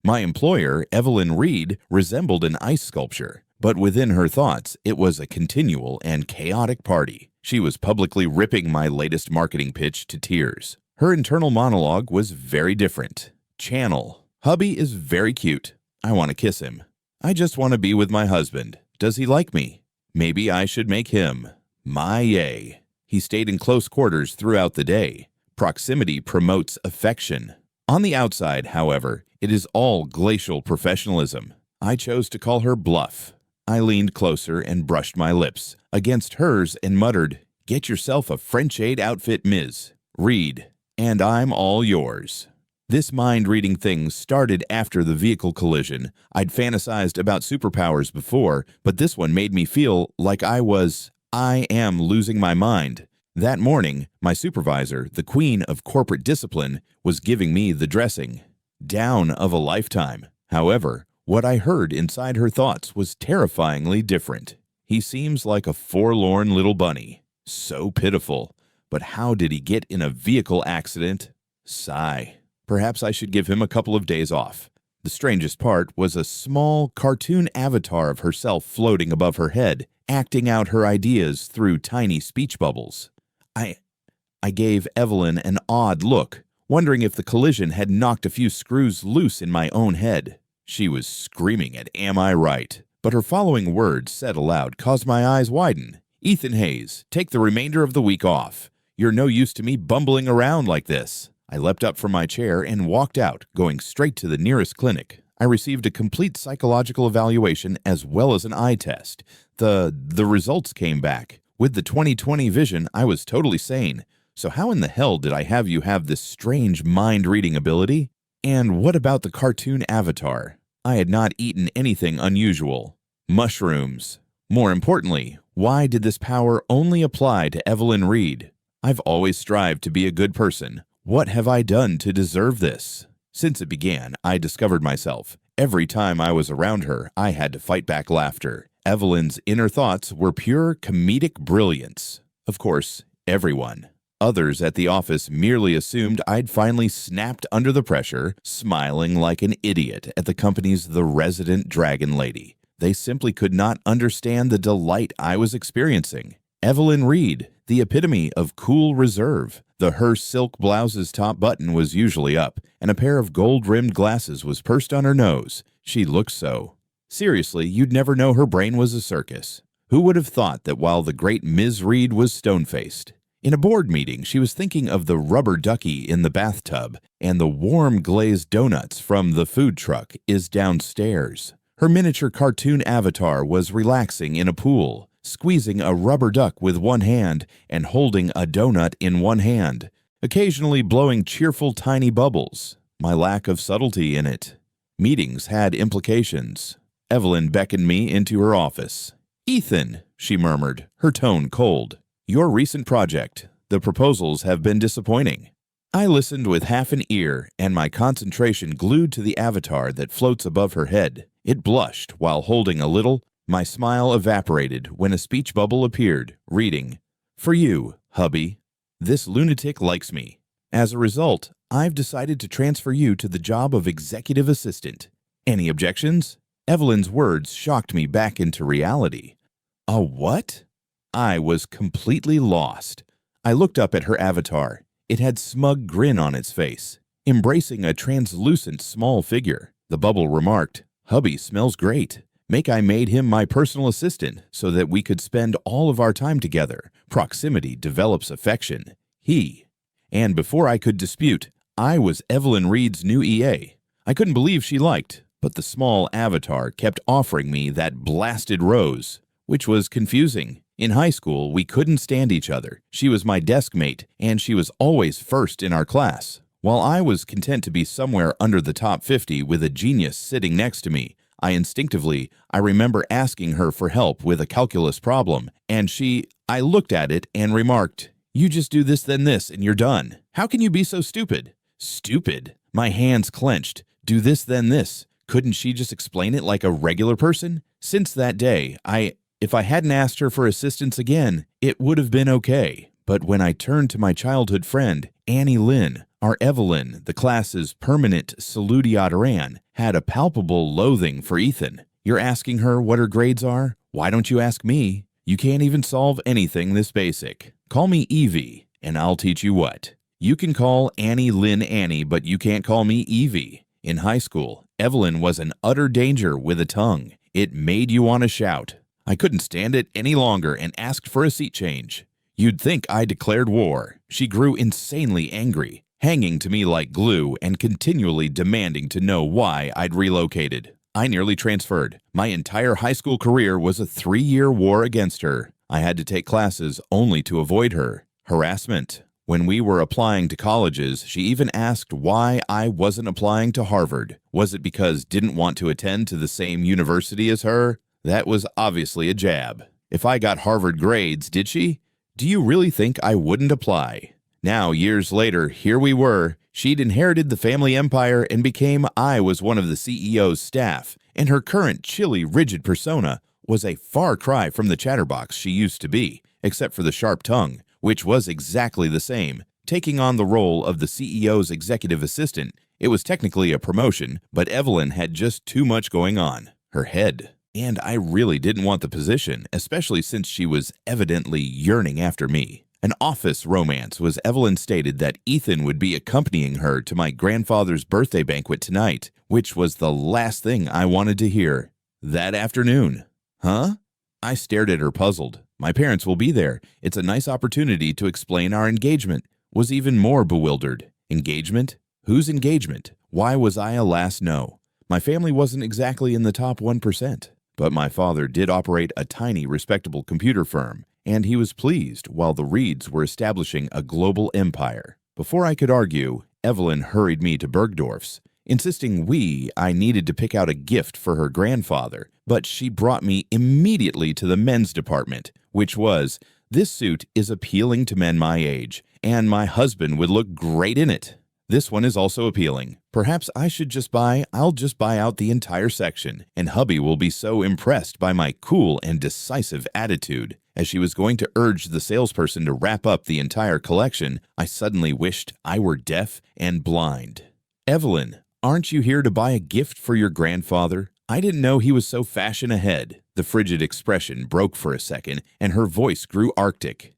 My employer, Evelyn Reed, resembled an ice sculpture, but within her thoughts, it was a continual and chaotic party. She was publicly ripping my latest marketing pitch to tears. Her internal monologue was very different. Channel. Hubby is very cute. I want to kiss him. I just want to be with my husband. Does he like me? Maybe I should make him my yay. He stayed in close quarters throughout the day. Proximity promotes affection. On the outside, however, it is all glacial professionalism. I chose to call her bluff. I leaned closer and brushed my lips against hers and muttered, "Get yourself a French aid outfit, Ms. Reed, and I'm all yours." This mind-reading thing started after the vehicle collision. I'd fantasized about superpowers before, but this one made me feel like I am losing my mind. That morning, my supervisor, the queen of corporate discipline, was giving me the dressing down of a lifetime. However, what I heard inside her thoughts was terrifyingly different. He seems like a forlorn little bunny. So pitiful. But how did he get in a vehicle accident? Sigh. Perhaps I should give him a couple of days off. The strangest part was a small cartoon avatar of herself floating above her head, acting out her ideas through tiny speech bubbles. I gave Evelyn an odd look, wondering if the collision had knocked a few screws loose in my own head. She was screaming at "Am I right?" But her following words said aloud caused my eyes widen. "Ethan Hayes, take the remainder of the week off. You're no use to me bumbling around like this." I leapt up from my chair and walked out, going straight to the nearest clinic. I received a complete psychological evaluation as well as an eye test. The results came back. With the 20/20 vision, I was totally sane. So how in the hell did I have you have this strange mind-reading ability? And what about the cartoon avatar? I had not eaten anything unusual. Mushrooms. More importantly, why did this power only apply to Evelyn Reed? I've always strived to be a good person. What have I done to deserve this? Since it began, I discovered myself. Every time I was around her, I had to fight back laughter. Evelyn's inner thoughts were pure comedic brilliance. Of course, everyone. Others at the office merely assumed I'd finally snapped under the pressure, smiling like an idiot at the company's The Resident Dragon Lady. They simply could not understand the delight I was experiencing. Evelyn Reed, the epitome of cool reserve. Her silk blouse's top button was usually up, and a pair of gold-rimmed glasses was pursed on her nose. She looked so. Seriously, you'd never know her brain was a circus. Who would have thought that while the great Ms. Reed was stone-faced? In a board meeting, she was thinking of the rubber ducky in the bathtub, and the warm glazed donuts from the food truck is downstairs. Her miniature cartoon avatar was relaxing in a pool, squeezing a rubber duck with one hand and holding a donut in one hand, occasionally blowing cheerful tiny bubbles. My lack of subtlety in it. Meetings had implications. Evelyn beckoned me into her office. "Ethan," she murmured, her tone cold. "Your recent project. The proposals have been disappointing." I listened with half an ear and my concentration glued to the avatar that floats above her head. It blushed while holding a little. My smile evaporated when a speech bubble appeared, reading, "For you, hubby. This lunatic likes me. As a result, I've decided to transfer you to the job of executive assistant. Any objections?" Evelyn's words shocked me back into reality. A what? I was completely lost. I looked up at her avatar. It had smug grin on its face, embracing a translucent small figure. The bubble remarked, "Hubby smells great. I made him my personal assistant so that we could spend all of our time together. Proximity develops affection. And before I could dispute, I was Evelyn Reed's new EA. I couldn't believe she liked, but the small avatar kept offering me that blasted rose, which was confusing. In high school, we couldn't stand each other. She was my desk mate, and she was always first in our class. While I was content to be somewhere under the top 50 with a genius sitting next to me, I remember asking her for help with a calculus problem, and I looked at it and remarked, "You just do this, then this, and you're done. How can you be so stupid?" Stupid? My hands clenched. Do this, then this. Couldn't she just explain it like a regular person? Since that day, if I hadn't asked her for assistance again, it would have been okay. But when I turned to my childhood friend Annie Lynn, our Evelyn, the class's permanent salutatorian, had a palpable loathing for Ethan. You're asking her what her grades are? Why don't you ask me? You can't even solve anything this basic. Call me Evie, and I'll teach you what. You can call Annie Lynn Annie, but you can't call me Evie. In high school, Evelyn was an utter danger with a tongue. It made you want to shout. I couldn't stand it any longer and asked for a seat change. You'd think I declared war. She grew insanely angry, hanging to me like glue and continually demanding to know why I'd relocated. I nearly transferred. My entire high school career was a 3-year war against her. I had to take classes only to avoid her. Harassment. When we were applying to colleges, she even asked why I wasn't applying to Harvard. Was it because didn't want to attend to the same university as her? That was obviously a jab. If I got Harvard grades, did she? Do you really think I wouldn't apply? Now, years later, here we were. She'd inherited the family empire and became I was one of the CEO's staff, and her current chilly, rigid persona was a far cry from the chatterbox she used to be, except for the sharp tongue, which was exactly the same. Taking on the role of the CEO's executive assistant, it was technically a promotion, but Evelyn had just too much going on. Her head. And I really didn't want the position, especially since she was evidently yearning after me. An office romance was Evelyn stated that Ethan would be accompanying her to my grandfather's birthday banquet tonight, which was the last thing I wanted to hear. That afternoon. Huh? I stared at her puzzled. My parents will be there. It's a nice opportunity to explain our engagement. Was even more bewildered. Engagement? Whose engagement? Why was I a last no? My family wasn't exactly in the top 1%. But my father did operate a tiny, respectable computer firm, and he was pleased while the Reeds were establishing a global empire. Before I could argue, Evelyn hurried me to Bergdorf's, insisting I needed to pick out a gift for her grandfather, but she brought me immediately to the men's department, which was, this suit is appealing to men my age, and my husband would look great in it. This one is also appealing. Perhaps I'll just buy out the entire section, and hubby will be so impressed by my cool and decisive attitude. As she was going to urge the salesperson to wrap up the entire collection, I suddenly wished I were deaf and blind. Evelyn, aren't you here to buy a gift for your grandfather? I didn't know he was so fashion ahead. The frigid expression broke for a second, and her voice grew arctic.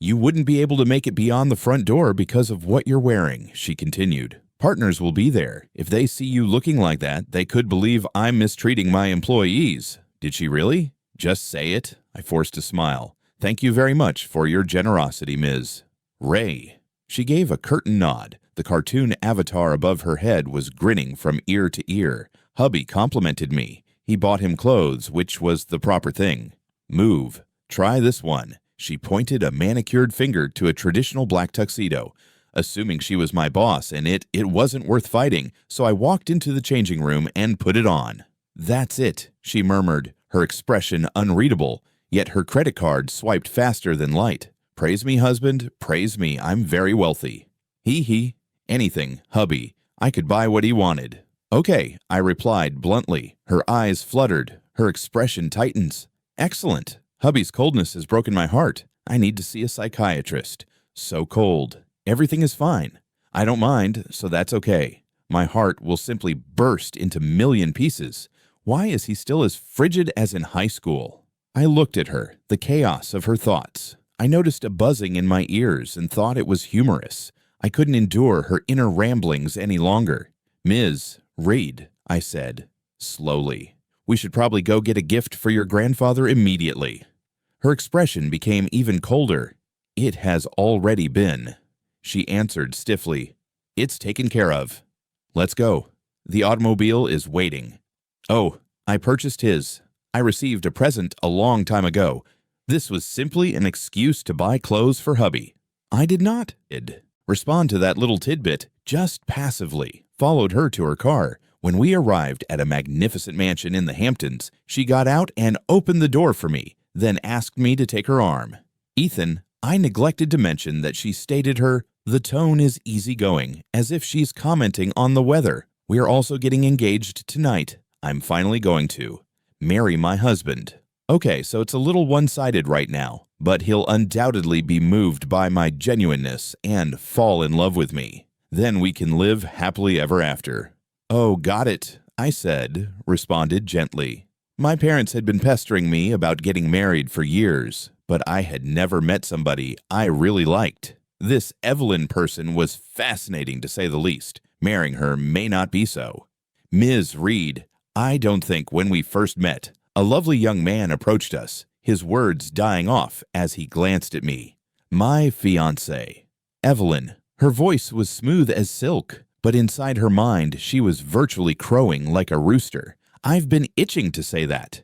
You wouldn't be able to make it beyond the front door because of what you're wearing, she continued. Partners will be there. If they see you looking like that, they could believe I'm mistreating my employees. Did she really? Just say it. I forced a smile. Thank you very much for your generosity, Ms. Ray. She gave a curtain nod. The cartoon avatar above her head was grinning from ear to ear. Hubby complimented me. He bought him clothes, which was the proper thing. Move. Try this one. She pointed a manicured finger to a traditional black tuxedo, assuming she was my boss, and it wasn't worth fighting, so I walked into the changing room and put it on. That's it, she murmured, her expression unreadable, yet her credit card swiped faster than light. Praise me, husband, praise me, I'm very wealthy. He. Anything, hubby. I could buy what he wanted. Okay, I replied bluntly. Her eyes fluttered, her expression tightens. Excellent. Hubby's coldness has broken my heart. I need to see a psychiatrist. So cold. Everything is fine. I don't mind, so that's okay. My heart will simply burst into million pieces. Why is he still as frigid as in high school? I looked at her, the chaos of her thoughts. I noticed a buzzing in my ears and thought it was humorous. I couldn't endure her inner ramblings any longer. Ms. Reed, I said, slowly. We should probably go get a gift for your grandfather immediately. Her expression became even colder. It has already been. She answered stiffly. It's taken care of. Let's go. The automobile is waiting. Oh, I purchased his. I received a present a long time ago. This was simply an excuse to buy clothes for hubby. I did not respond to that little tidbit, just passively, followed her to her car. When we arrived at a magnificent mansion in the Hamptons, she got out and opened the door for me, then asked me to take her arm. Ethan, I neglected to mention that she stated the tone is easygoing, as if she's commenting on the weather. We are also getting engaged tonight. I'm finally going to marry my husband. Okay, so it's a little one-sided right now, but he'll undoubtedly be moved by my genuineness and fall in love with me. Then we can live happily ever after. Oh, got it, I said, responded gently. My parents had been pestering me about getting married for years, but I had never met somebody I really liked. This Evelyn person was fascinating to say the least. Marrying her may not be so. Ms. Reed, I don't think when we first met, a lovely young man approached us, his words dying off as he glanced at me. My fiancé. Evelyn. Her voice was smooth as silk, but inside her mind she was virtually crowing like a rooster. I've been itching to say that.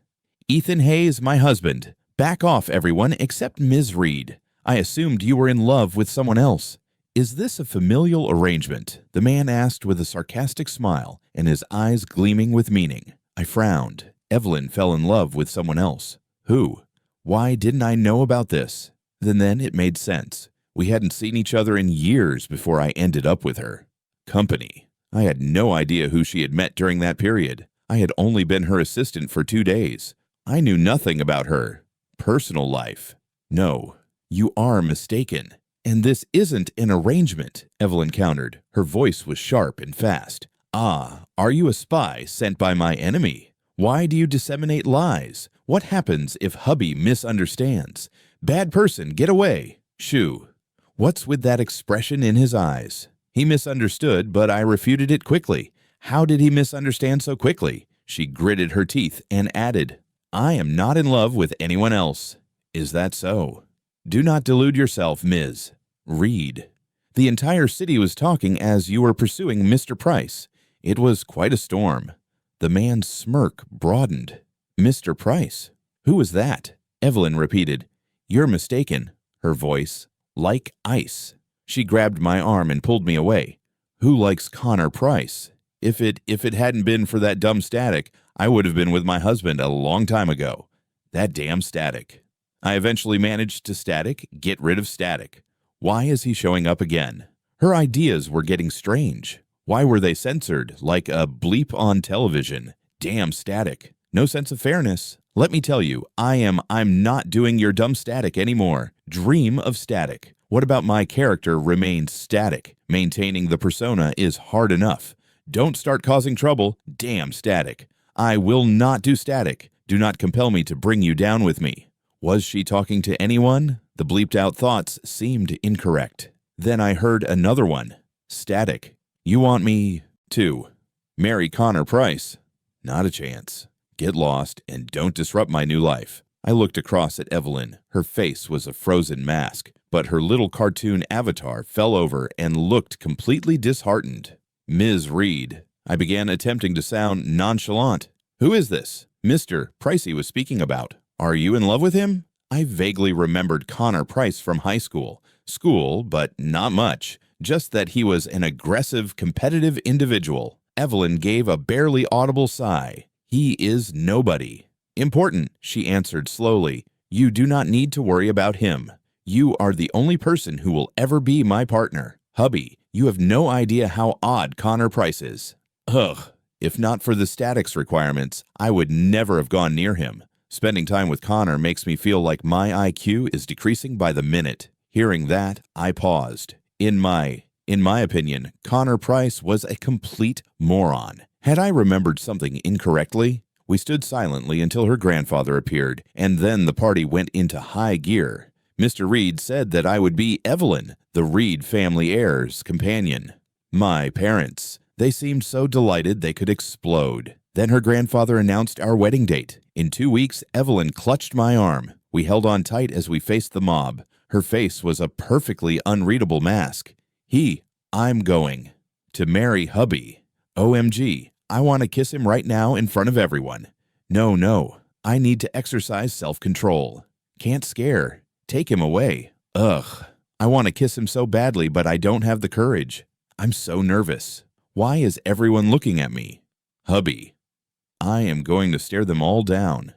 Ethan Hayes, my husband. Back off, everyone, except Ms. Reed. I assumed you were in love with someone else. Is this a familial arrangement? The man asked with a sarcastic smile and his eyes gleaming with meaning. I frowned. Evelyn fell in love with someone else. Who? Why didn't I know about this? Then it made sense. We hadn't seen each other in years before I ended up with her. Company. I had no idea who she had met during that period. I had only been her assistant for 2 days. I knew nothing about her personal life. No, you are mistaken. And this isn't an arrangement, Evelyn countered. Her voice was sharp and fast. Ah, are you a spy sent by my enemy? Why do you disseminate lies? What happens if hubby misunderstands? Bad person, get away. Shoo. What's with that expression in his eyes? He misunderstood, but I refuted it quickly. How did he misunderstand so quickly? She gritted her teeth and added, I am not in love with anyone else. Is that so? Do not delude yourself, Ms. Reed. The entire city was talking as you were pursuing Mr. Price. It was quite a storm. The man's smirk broadened. Mr. Price? Who was that? Evelyn repeated. You're mistaken. Her voice, like ice. She grabbed my arm and pulled me away. Who likes Connor Price? If it hadn't been for that dumb Static, I would have been with my husband a long time ago. That damn Static. I eventually managed to get rid of Static. Why is he showing up again? Her ideas were getting strange. Why were they censored, like a bleep on television? Damn Static. No sense of fairness. Let me tell you, I'm not doing your dumb Static anymore. Dream of Static. What about my character remains static? Maintaining the persona is hard enough. Don't start causing trouble. Damn Static. I will not do Static. Do not compel me to bring you down with me. Was she talking to anyone? The bleeped out thoughts seemed incorrect. Then I heard another one. Static. You want me to marry Connor Price? Not a chance. Get lost and don't disrupt my new life. I looked across at Evelyn. Her face was a frozen mask, but her little cartoon avatar fell over and looked completely disheartened. Ms. Reed. I began attempting to sound nonchalant. Who is this? Mr. Pricey was speaking about. Are you in love with him? I vaguely remembered Connor Price from high school. School, but not much. Just that he was an aggressive, competitive individual. Evelyn gave a barely audible sigh. He is nobody. Important, she answered slowly. You do not need to worry about him. You are the only person who will ever be my partner. Hubby, you have no idea how odd Connor Price is. Ugh, if not for the statics requirements, I would never have gone near him. Spending time with Connor makes me feel like my IQ is decreasing by the minute. Hearing that, I paused. In my opinion, Connor Price was a complete moron. Had I remembered something incorrectly? We stood silently until her grandfather appeared, and then the party went into high gear. Mr. Reed said that I would be Evelyn, the Reed family heir's companion. My parents. They seemed so delighted they could explode. Then her grandfather announced our wedding date. In 2 weeks, Evelyn clutched my arm. We held on tight as we faced the mob. Her face was a perfectly unreadable mask. I'm going to marry hubby. OMG, I want to kiss him right now in front of everyone. No, I need to exercise self-control. Can't scare. Take him away. Ugh, I want to kiss him so badly, but I don't have the courage. I'm so nervous. Why is everyone looking at me? Hubby. I am going to stare them all down.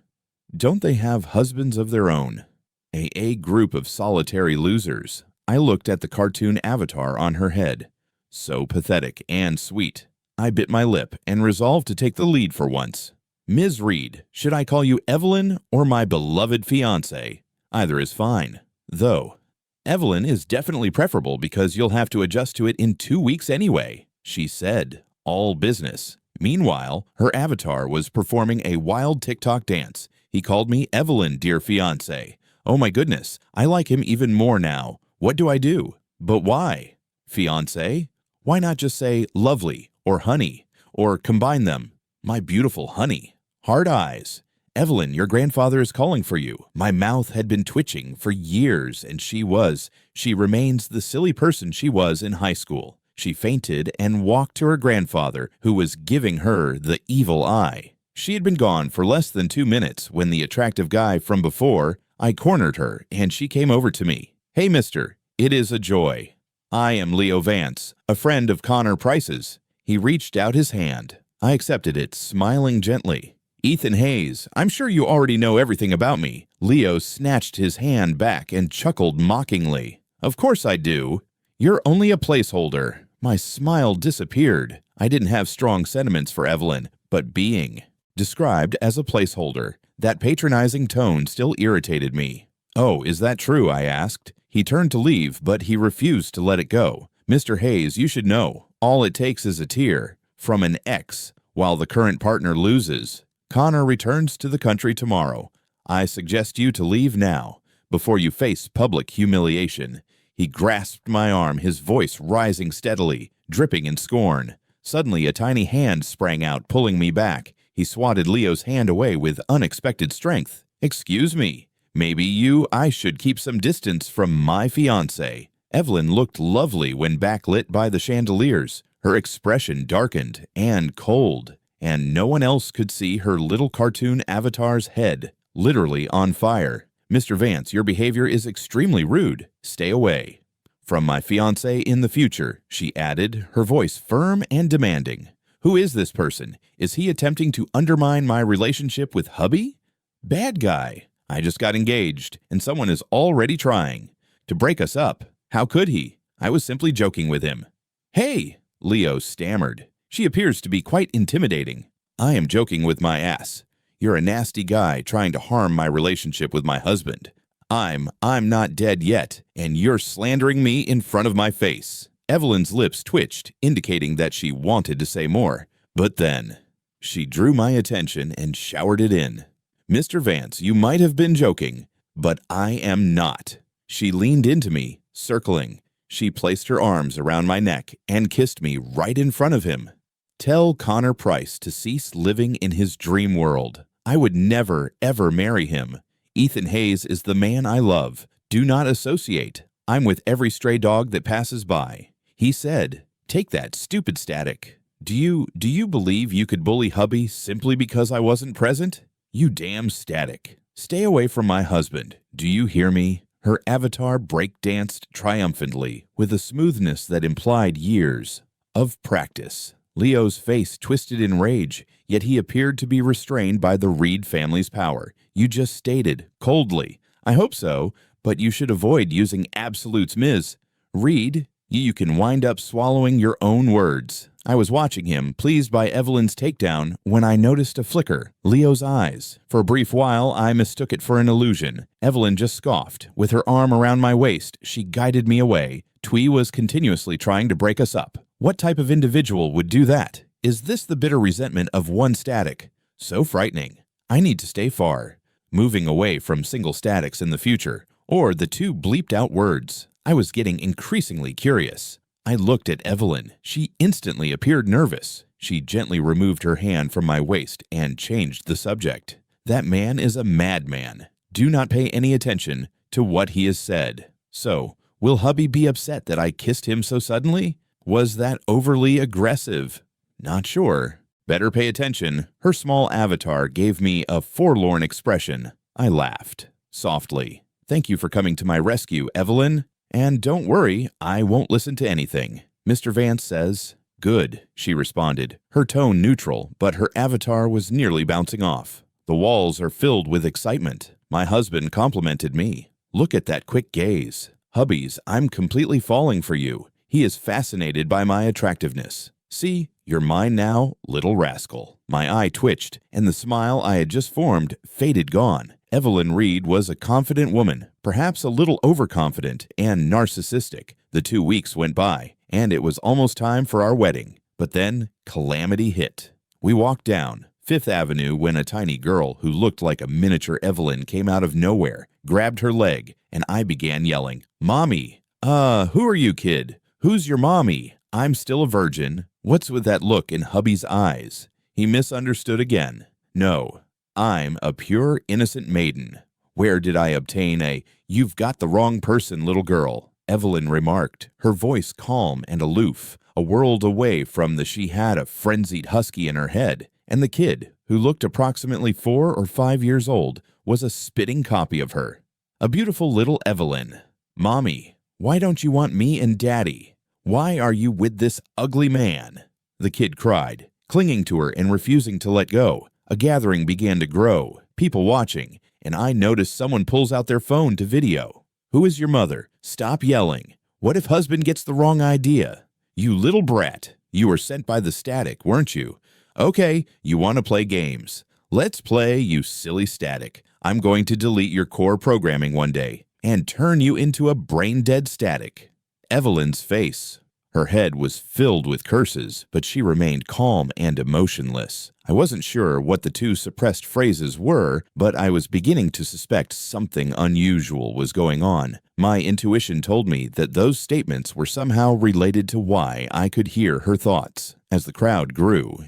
Don't they have husbands of their own? A group of solitary losers. I looked at the cartoon avatar on her head. So pathetic and sweet. I bit my lip and resolved to take the lead for once. Ms. Reed, should I call you Evelyn or my beloved fiancé? Either is fine. Though, Evelyn is definitely preferable because you'll have to adjust to it in 2 weeks anyway, she said, all business. Meanwhile, her avatar was performing a wild TikTok dance. He called me Evelyn, dear fiancé. Oh my goodness, I like him even more now. What do I do? But why? Fiancé? Why not just say lovely or honey or combine them? My beautiful honey. Hard eyes. Evelyn, your grandfather is calling for you. My mouth had been twitching for years, and she remains the silly person she was in high school. She fainted and walked to her grandfather, who was giving her the evil eye. She had been gone for less than 2 minutes when the attractive guy from before, I cornered her, and she came over to me. Hey, mister, it is a joy. I am Leo Vance, a friend of Connor Price's. He reached out his hand. I accepted it, smiling gently. Ethan Hayes, I'm sure you already know everything about me. Leo snatched his hand back and chuckled mockingly. Of course I do. You're only a placeholder. My smile disappeared. I didn't have strong sentiments for Evelyn, but being described as a placeholder. That patronizing tone still irritated me. Oh, is that true? I asked. He turned to leave, but he refused to let it go. Mr. Hayes, you should know, all it takes is a tear from an ex while the current partner loses. Connor returns to the country tomorrow. I suggest you to leave now, before you face public humiliation. He grasped my arm, his voice rising steadily, dripping in scorn. Suddenly, a tiny hand sprang out, pulling me back. He swatted Leo's hand away with unexpected strength. Excuse me. Maybe I should keep some distance from my fiancé. Evelyn looked lovely when backlit by the chandeliers. Her expression darkened and cold, and no one else could see her little cartoon avatar's head, literally on fire. Mr. Vance, your behavior is extremely rude. Stay away. From my fiancé in the future, she added, her voice firm and demanding. Who is this person? Is he attempting to undermine my relationship with hubby? Bad guy. I just got engaged, and someone is already trying to break us up. How could he? I was simply joking with him. Hey, Leo stammered. She appears to be quite intimidating. I am joking with my ass. You're a nasty guy trying to harm my relationship with my husband. I'm not dead yet, and you're slandering me in front of my face. Evelyn's lips twitched, indicating that she wanted to say more. But then, she drew my attention and showered it in. Mr. Vance, you might have been joking, but I am not. She leaned into me, circling. She placed her arms around my neck and kissed me right in front of him. Tell Connor Price to cease living in his dream world. I would never, ever marry him. Ethan Hayes is the man I love. Do not associate. I'm with every stray dog that passes by. He said, take that stupid static. Do you believe you could bully hubby simply because I wasn't present? You damn static. Stay away from my husband. Do you hear me? Her avatar break-danced triumphantly with a smoothness that implied years of practice. Leo's face twisted in rage, yet he appeared to be restrained by the Reed family's power. You just stated, coldly. I hope so, but you should avoid using absolutes, Ms. Reed. You can wind up swallowing your own words. I was watching him, pleased by Evelyn's takedown, when I noticed a flicker, Leo's eyes. For a brief while, I mistook it for an illusion. Evelyn just scoffed. With her arm around my waist, she guided me away. Twee was continuously trying to break us up. What type of individual would do that? Is this the bitter resentment of one static? So frightening. I need to stay far, moving away from single statics in the future, or the two bleeped out words. I was getting increasingly curious. I looked at Evelyn. She instantly appeared nervous. She gently removed her hand from my waist and changed the subject. That man is a madman. Do not pay any attention to what he has said. So, will hubby be upset that I kissed him so suddenly? Was that overly aggressive? Not sure. Better pay attention. Her small avatar gave me a forlorn expression. I laughed softly. Thank you for coming to my rescue, Evelyn. And don't worry, I won't listen to anything. Mr. Vance says, good, she responded, her tone neutral, but her avatar was nearly bouncing off. The walls are filled with excitement. My husband complimented me. Look at that quick gaze. Hubbies, I'm completely falling for you. He is fascinated by my attractiveness. See, You're mine now, little rascal. My eye twitched, and the smile I had just formed faded gone. Evelyn Reed was a confident woman, perhaps a little overconfident and narcissistic. The 2 weeks went by, and it was almost time for our wedding. But then, calamity hit. We walked down Fifth Avenue when a tiny girl who looked like a miniature Evelyn came out of nowhere, grabbed her leg, and I began yelling, "Mommy! Who are you, kid? Who's your mommy? I'm still a virgin." What's with that look in hubby's eyes? He misunderstood again. No, I'm a pure innocent maiden. Where did I obtain a "you've got the wrong person, little girl"? Evelyn remarked, her voice calm and aloof, a world away from the she had a frenzied husky in her head, and the kid, who looked approximately 4 or 5 years old, was a spitting copy of her. A beautiful little Evelyn. "Mommy, why don't you want me and Daddy? Why are you with this ugly man?" The kid cried, clinging to her and refusing to let go. A gathering began to grow, people watching, and I noticed someone pulls out their phone to video. "Who is your mother? Stop yelling. What if husband gets the wrong idea? You little brat, you were sent by the static, weren't you? Okay, you want to play games. Let's play, you silly static. I'm going to delete your core programming one day and turn you into a brain-dead static." Evelyn's face. Her head was filled with curses, but she remained calm and emotionless. I wasn't sure what the 2 suppressed phrases were, but I was beginning to suspect something unusual was going on. My intuition told me that those statements were somehow related to why I could hear her thoughts. As the crowd grew,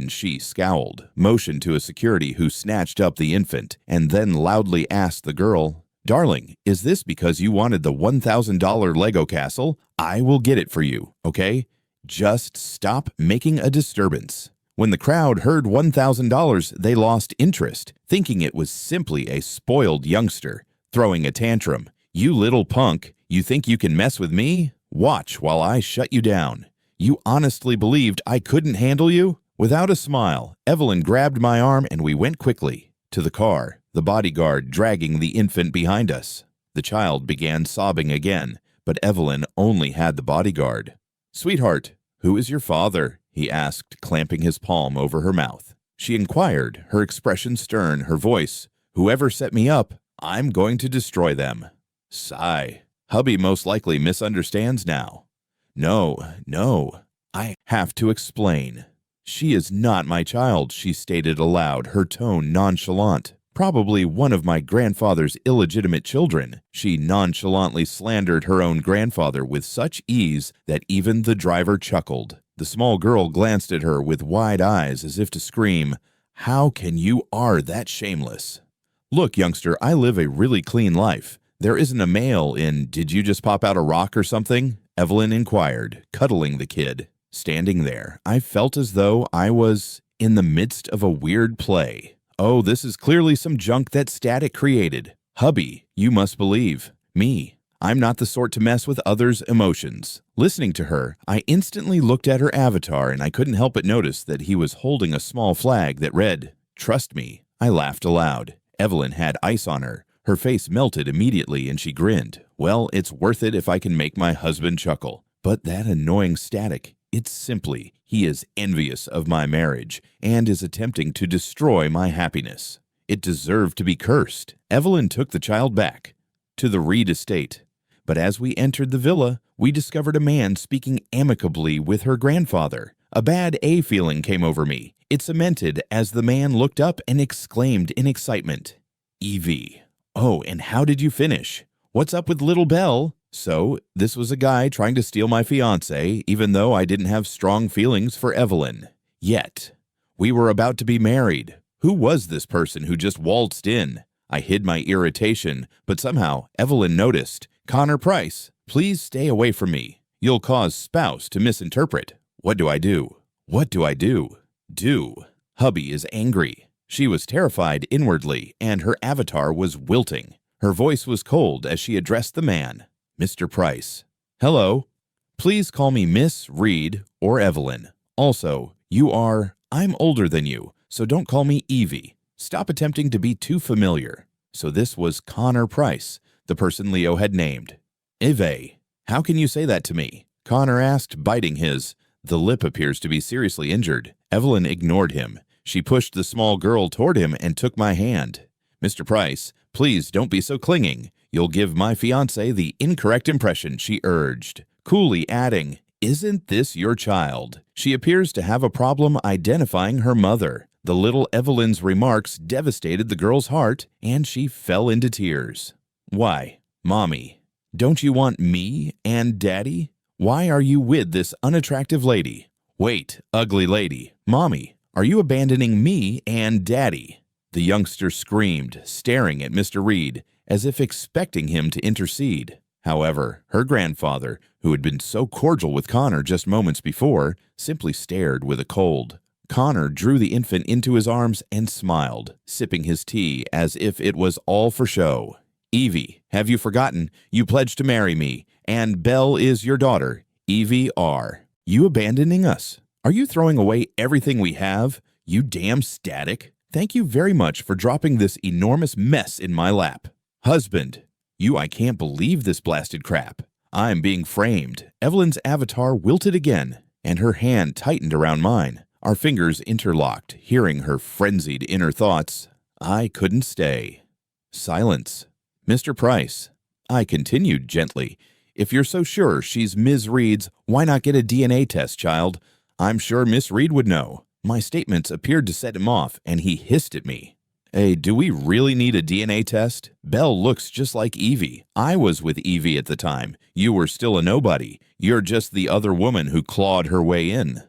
she scowled, motioned to a security who snatched up the infant, and then loudly asked the girl, "Darling, is this because you wanted the $1,000 Lego castle? I will get it for you, okay? Just stop making a disturbance." When the crowd heard $1,000, they lost interest, thinking it was simply a spoiled youngster throwing a tantrum. "You little punk, you think you can mess with me? Watch while I shut you down. You honestly believed I couldn't handle you?" Without a smile, Evelyn grabbed my arm and we went quickly to the car, the bodyguard dragging the infant behind us. The child began sobbing again, but Evelyn only had the bodyguard. "Sweetheart, who is your father?" he asked, clamping his palm over her mouth. She inquired, her expression stern, her voice, "Whoever set me up, I'm going to destroy them." Sigh. Hubby most likely misunderstands now. No, I have to explain. "She is not my child," she stated aloud, her tone nonchalant. "Probably one of my grandfather's illegitimate children." She nonchalantly slandered her own grandfather with such ease that even the driver chuckled. The small girl glanced at her with wide eyes as if to scream, "How can you are that shameless?" "Look, youngster, I live a really clean life. There isn't a male in Did you just pop out a rock or something?" Evelyn inquired, cuddling the kid. Standing there, I felt as though I was in the midst of a weird play. Oh, this is clearly some junk that Static created. Hubby, you must believe me. I'm not the sort to mess with others' emotions. Listening to her, I instantly looked at her avatar and I couldn't help but notice that he was holding a small flag that read, "Trust me." I laughed aloud. Evelyn had ice on her. Her face melted immediately and she grinned. Well, it's worth it if I can make my husband chuckle. But that annoying Static, it's simply, he is envious of my marriage and is attempting to destroy my happiness. It deserved to be cursed. Evelyn took the child back to the Reed estate. But as we entered the villa, we discovered a man speaking amicably with her grandfather. A bad A feeling came over me. It cemented as the man looked up and exclaimed in excitement, "Evie. Oh, and how did you finish? What's up with little Belle?" So, this was a guy trying to steal my fiancé, even though I didn't have strong feelings for Evelyn. Yet, we were about to be married. Who was this person who just waltzed in? I hid my irritation, but somehow Evelyn noticed. "Connor Price, please stay away from me. You'll cause spouse to misinterpret." What do I do? What do I do? Hubby is angry. She was terrified inwardly, and her avatar was wilting. Her voice was cold as she addressed the man. "Mr. Price." "Hello. Please call me Miss Reed or Evelyn. Also, I'm older than you, so don't call me Evie. Stop attempting to be too familiar." So this was Connor Price, the person Leo had named. "Eve, how can you say that to me?" Connor asked, biting his. The lip appears to be seriously injured. Evelyn ignored him. She pushed the small girl toward him and took my hand. Mr. Price, please don't be so clinging. You'll give my fiancé the incorrect impression, she urged, coolly adding, isn't this your child? She appears to have a problem identifying her mother. The little Evelyn's remarks devastated the girl's heart, and she fell into tears. Why, Mommy, don't you want me and Daddy? Why are you with this unattractive lady? Wait, ugly lady, Mommy, are you abandoning me and Daddy? The youngster screamed, staring at Mr. Reed, as if expecting him to intercede. However, her grandfather, who had been so cordial with Connor just moments before, simply stared with a cold. Connor drew the infant into his arms and smiled, sipping his tea as if it was all for show. Evie, have you forgotten? You pledged to marry me, and Belle is your daughter, Evie R. You abandoning us? Are you throwing away everything we have? You damn static. Thank you very much for dropping this enormous mess in my lap. Husband, I can't believe this blasted crap. I'm being framed. Evelyn's avatar wilted again, and her hand tightened around mine. Our fingers interlocked, hearing her frenzied inner thoughts. I couldn't stay. Silence. Mr. Price, I continued gently. If you're so sure she's Ms. Reed's, why not get a DNA test, child? I'm sure Miss Reed would know. My statements appeared to set him off, and he hissed at me. Hey, do we really need a DNA test? Belle looks just like Evie. I was with Evie at the time. You were still a nobody. You're just the other woman who clawed her way in.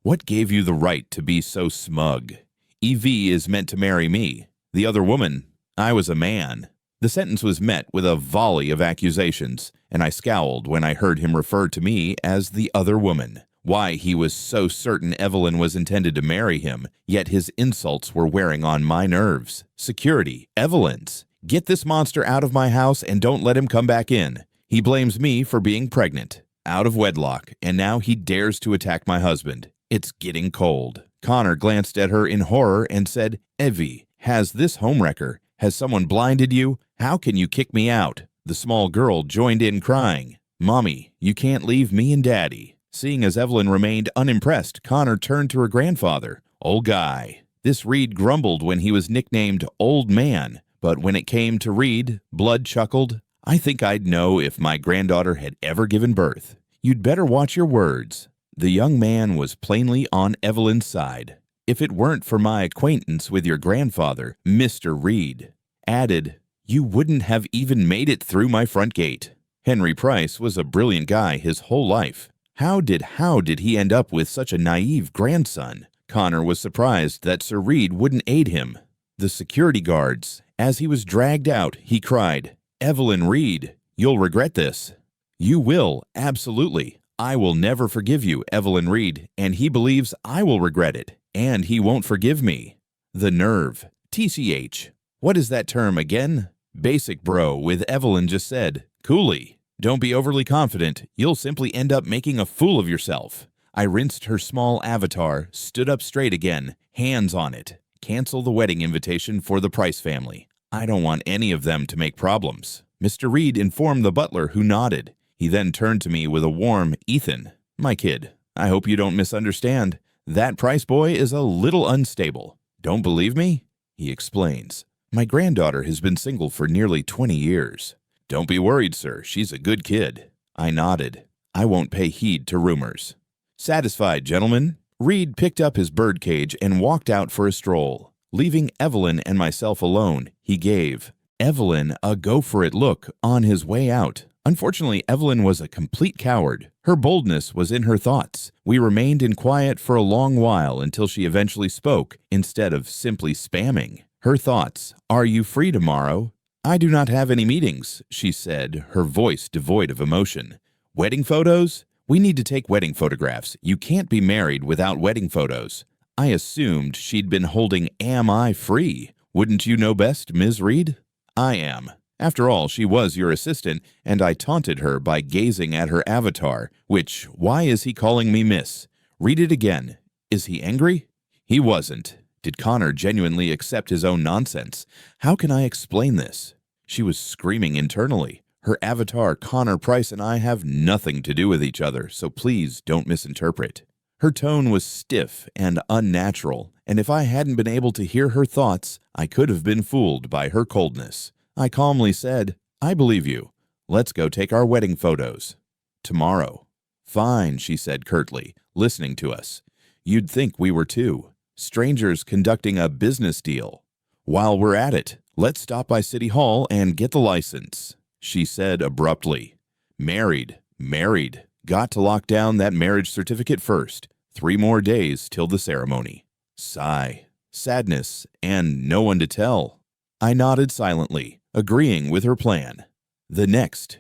What gave you the right to be so smug? Evie is meant to marry me. The other woman, I was a man. The sentence was met with a volley of accusations, and I scowled when I heard him refer to me as the other woman. Why he was so certain Evelyn was intended to marry him, yet his insults were wearing on my nerves. Security, Evelyn's. Get this monster out of my house and don't let him come back in. He blames me for being pregnant, out of wedlock, and now he dares to attack my husband. It's getting cold. Connor glanced at her in horror and said, Evie, has this homewrecker, has someone blinded you? How can you kick me out? The small girl joined in crying, Mommy, you can't leave me and Daddy. Seeing as Evelyn remained unimpressed, Connor turned to her grandfather. Old guy. This Reed grumbled when he was nicknamed Old Man, but when it came to Reed, Blood chuckled, I think I'd know if my granddaughter had ever given birth. You'd better watch your words. The young man was plainly on Evelyn's side. If it weren't for my acquaintance with your grandfather, Mr. Reed, added, you wouldn't have even made it through my front gate. Henry Price was a brilliant guy his whole life. How did he end up with such a naive grandson? Connor was surprised that Sir Reed wouldn't aid him. The security guards. As he was dragged out, he cried, Evelyn Reed, you'll regret this. You will, absolutely. I will never forgive you, Evelyn Reed, and he believes I will regret it, and he won't forgive me. The nerve. TCH. What is that term again? Basic bro, with Evelyn just said. Coolly. Don't be overly confident. You'll simply end up making a fool of yourself. I rinsed her small avatar, stood up straight again, hands on it. Cancel the wedding invitation for the Price family. I don't want any of them to make problems. Mr. Reed informed the butler, who nodded. He then turned to me with a warm, Ethan, my kid, I hope you don't misunderstand. That Price boy is a little unstable. Don't believe me? He explains. My granddaughter has been single for nearly 20 years. Don't be worried, sir. She's a good kid. I nodded. I won't pay heed to rumors. Satisfied, gentlemen? Reed picked up his birdcage and walked out for a stroll. Leaving Evelyn and myself alone, he gave Evelyn a go-for-it look on his way out. Unfortunately, Evelyn was a complete coward. Her boldness was in her thoughts. We remained in quiet for a long while until she eventually spoke, instead of simply spamming. Her thoughts, are you free tomorrow? I do not have any meetings, she said, her voice devoid of emotion. Wedding photos? We need to take wedding photographs. You can't be married without wedding photos. I assumed she'd been holding Am I Free? Wouldn't you know best, Ms. Reed? I am. After all, she was your assistant, and I taunted her by gazing at her avatar, which, why is he calling me miss? Read it again. Is he angry? He wasn't. Did Connor genuinely accept his own nonsense? How can I explain this? She was screaming internally. Her avatar, Connor Price, and I have nothing to do with each other, so please don't misinterpret. Her tone was stiff and unnatural, and if I hadn't been able to hear her thoughts, I could have been fooled by her coldness. I calmly said, "I believe you. Let's go take our wedding photos." "Tomorrow." "Fine," she said curtly, listening to us. "You'd think we were two. Strangers conducting a business deal. While we're at it, let's stop by City Hall and get the license." She said abruptly, "Married, married. Got to lock down that marriage certificate first. 3 more days till the ceremony." Sigh, sadness, and no one to tell. I nodded silently, agreeing with her plan. The next.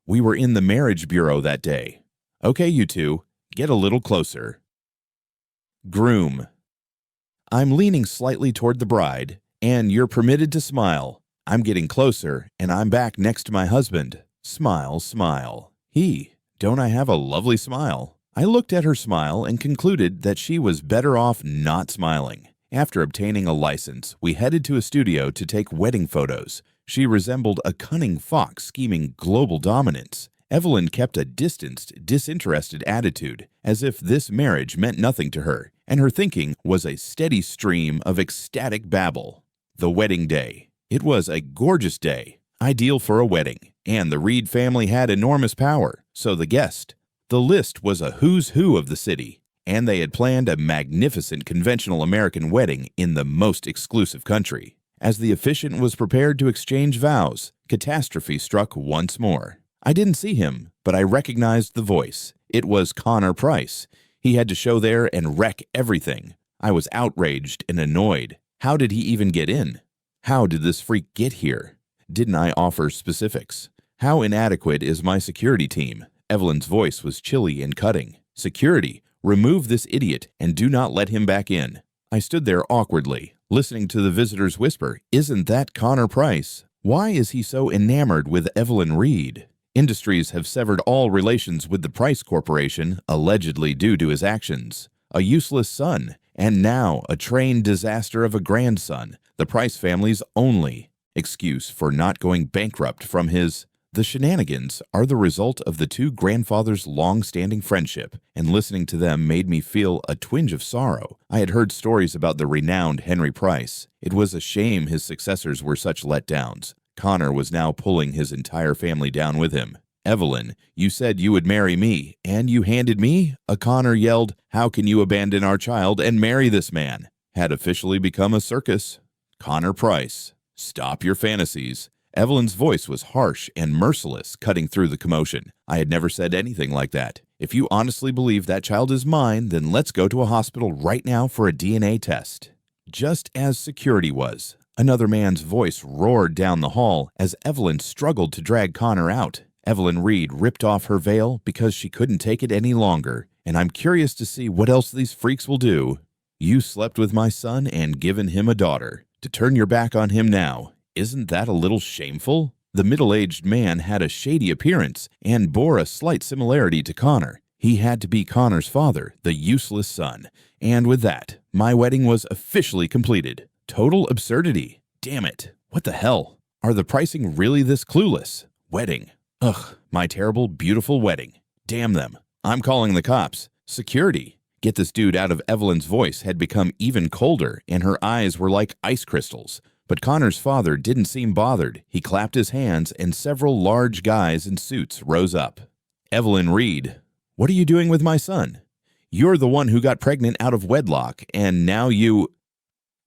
We were in the marriage bureau that day. "Okay, you two, get a little closer." Groom. I'm leaning slightly toward the bride, and you're permitted to smile. I'm getting closer, and I'm back next to my husband. Smile, smile. Don't I have a lovely smile? I looked at her smile and concluded that she was better off not smiling. After obtaining a license, we headed to a studio to take wedding photos. She resembled a cunning fox scheming global dominance. Evelyn kept a distanced, disinterested attitude, as if this marriage meant nothing to her, and her thinking was a steady stream of ecstatic babble. The wedding day. It was a gorgeous day, ideal for a wedding, and the Reed family had enormous power, so the list was a who's who of the city, and they had planned a magnificent conventional American wedding in the most exclusive country. As the officiant was prepared to exchange vows, catastrophe struck once more. I didn't see him, but I recognized the voice. It was Connor Price. He had to show there and wreck everything. I was outraged and annoyed. How did he even get in? How did this freak get here? Didn't I offer specifics? How inadequate is my security team? Evelyn's voice was chilly and cutting. "Security, remove this idiot and do not let him back in." I stood there awkwardly, listening to the visitors whisper, "Isn't that Connor Price? Why is he so enamored with Evelyn Reed?" Industries have severed all relations with the Price Corporation, allegedly due to his actions. A useless son, and now a train disaster of a grandson, the Price family's only excuse for not going bankrupt from his. The shenanigans are the result of the two grandfathers' long-standing friendship, and listening to them made me feel a twinge of sorrow. I had heard stories about the renowned Henry Price. It was a shame his successors were such letdowns. Connor was now pulling his entire family down with him. "Evelyn, you said you would marry me, and you handed me?" A Connor yelled, "How can you abandon our child and marry this man?" Had officially become a circus. Connor Price, stop your fantasies. Evelyn's voice was harsh and merciless, cutting through the commotion. I had never said anything like that. "If you honestly believe that child is mine, then let's go to a hospital right now for a DNA test." Just as security was, another man's voice roared down the hall as Evelyn struggled to drag Connor out. Evelyn Reed ripped off her veil because she couldn't take it any longer, and I'm curious to see what else these freaks will do. "You slept with my son and given him a daughter. To turn your back on him now, isn't that a little shameful?" The middle-aged man had a shady appearance and bore a slight similarity to Connor. He had to be Connor's father, the useless son. And with that, my wedding was officially completed. Total absurdity. Damn it. What the hell? Are the pricing really this clueless? Wedding. Ugh, my terrible, beautiful wedding. Damn them. I'm calling the cops. Security. Get this dude out of Evelyn's voice had become even colder, and her eyes were like ice crystals. But Connor's father didn't seem bothered. He clapped his hands, and several large guys in suits rose up. "Evelyn Reed, what are you doing with my son? You're the one who got pregnant out of wedlock, and now you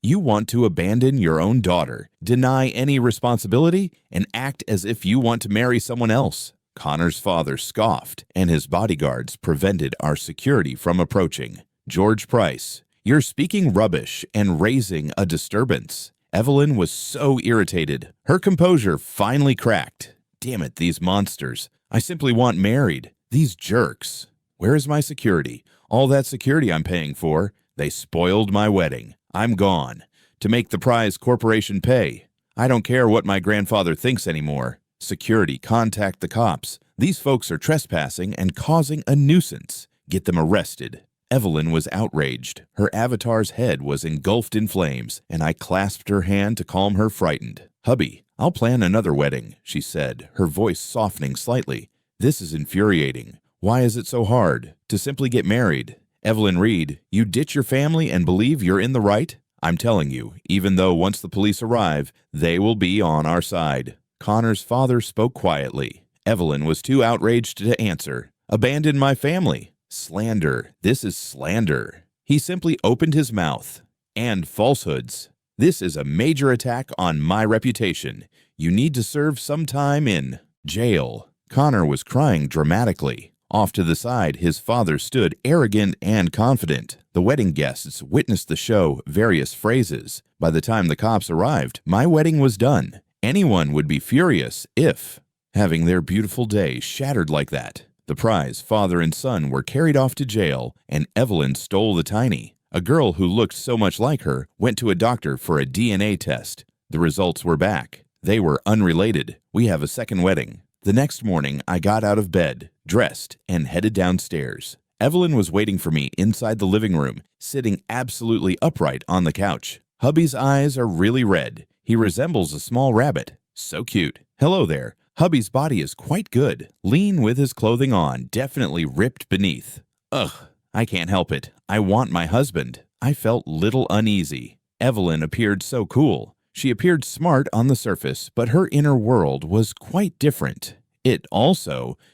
want to abandon your own daughter, deny any responsibility, and act as if you want to marry someone else." Connor's father scoffed, and his bodyguards prevented our security from approaching. "George Price, you're speaking rubbish and raising a disturbance." Evelyn was so irritated. Her composure finally cracked. "Damn it, these monsters. I simply want married. These jerks. Where is my security? All that security I'm paying for. They spoiled my wedding. I'm gone. To make the Prize Corporation pay. I don't care what my grandfather thinks anymore. Security, contact the cops. These folks are trespassing and causing a nuisance. Get them arrested." Evelyn was outraged. Her avatar's head was engulfed in flames, and I clasped her hand to calm her frightened. "Hubby, I'll plan another wedding," she said, her voice softening slightly. "This is infuriating. Why is it so hard to simply get married?" Evelyn Reed, you ditch your family and believe you're in the right? I'm telling you, even though once the police arrive, they will be on our side. Connor's father spoke quietly. Evelyn was too outraged to answer. Abandon my family. Slander. This is slander. He simply opened his mouth. And falsehoods. This is a major attack on my reputation. You need to serve some time in jail. Connor was crying dramatically. Off to the side, his father stood arrogant and confident. The wedding guests witnessed the show, various phrases. By the time the cops arrived, my wedding was done. Anyone would be furious if, having their beautiful day shattered like that. The prize, father and son, were carried off to jail, and Evelyn stole the tiny. A girl who looked so much like her went to a doctor for a DNA test. The results were back. They were unrelated. We have a second wedding. The next morning, I got out of bed, dressed, and headed downstairs. Evelyn was waiting for me inside the living room, sitting absolutely upright on the couch. Hubby's eyes are really red. He resembles a small rabbit. So cute. Hello there. Hubby's body is quite good. Lean with his clothing on, definitely ripped beneath. Ugh, I can't help it. I want my husband. I felt little uneasy. Evelyn appeared so cool. She appeared smart on the surface, but her inner world was quite different.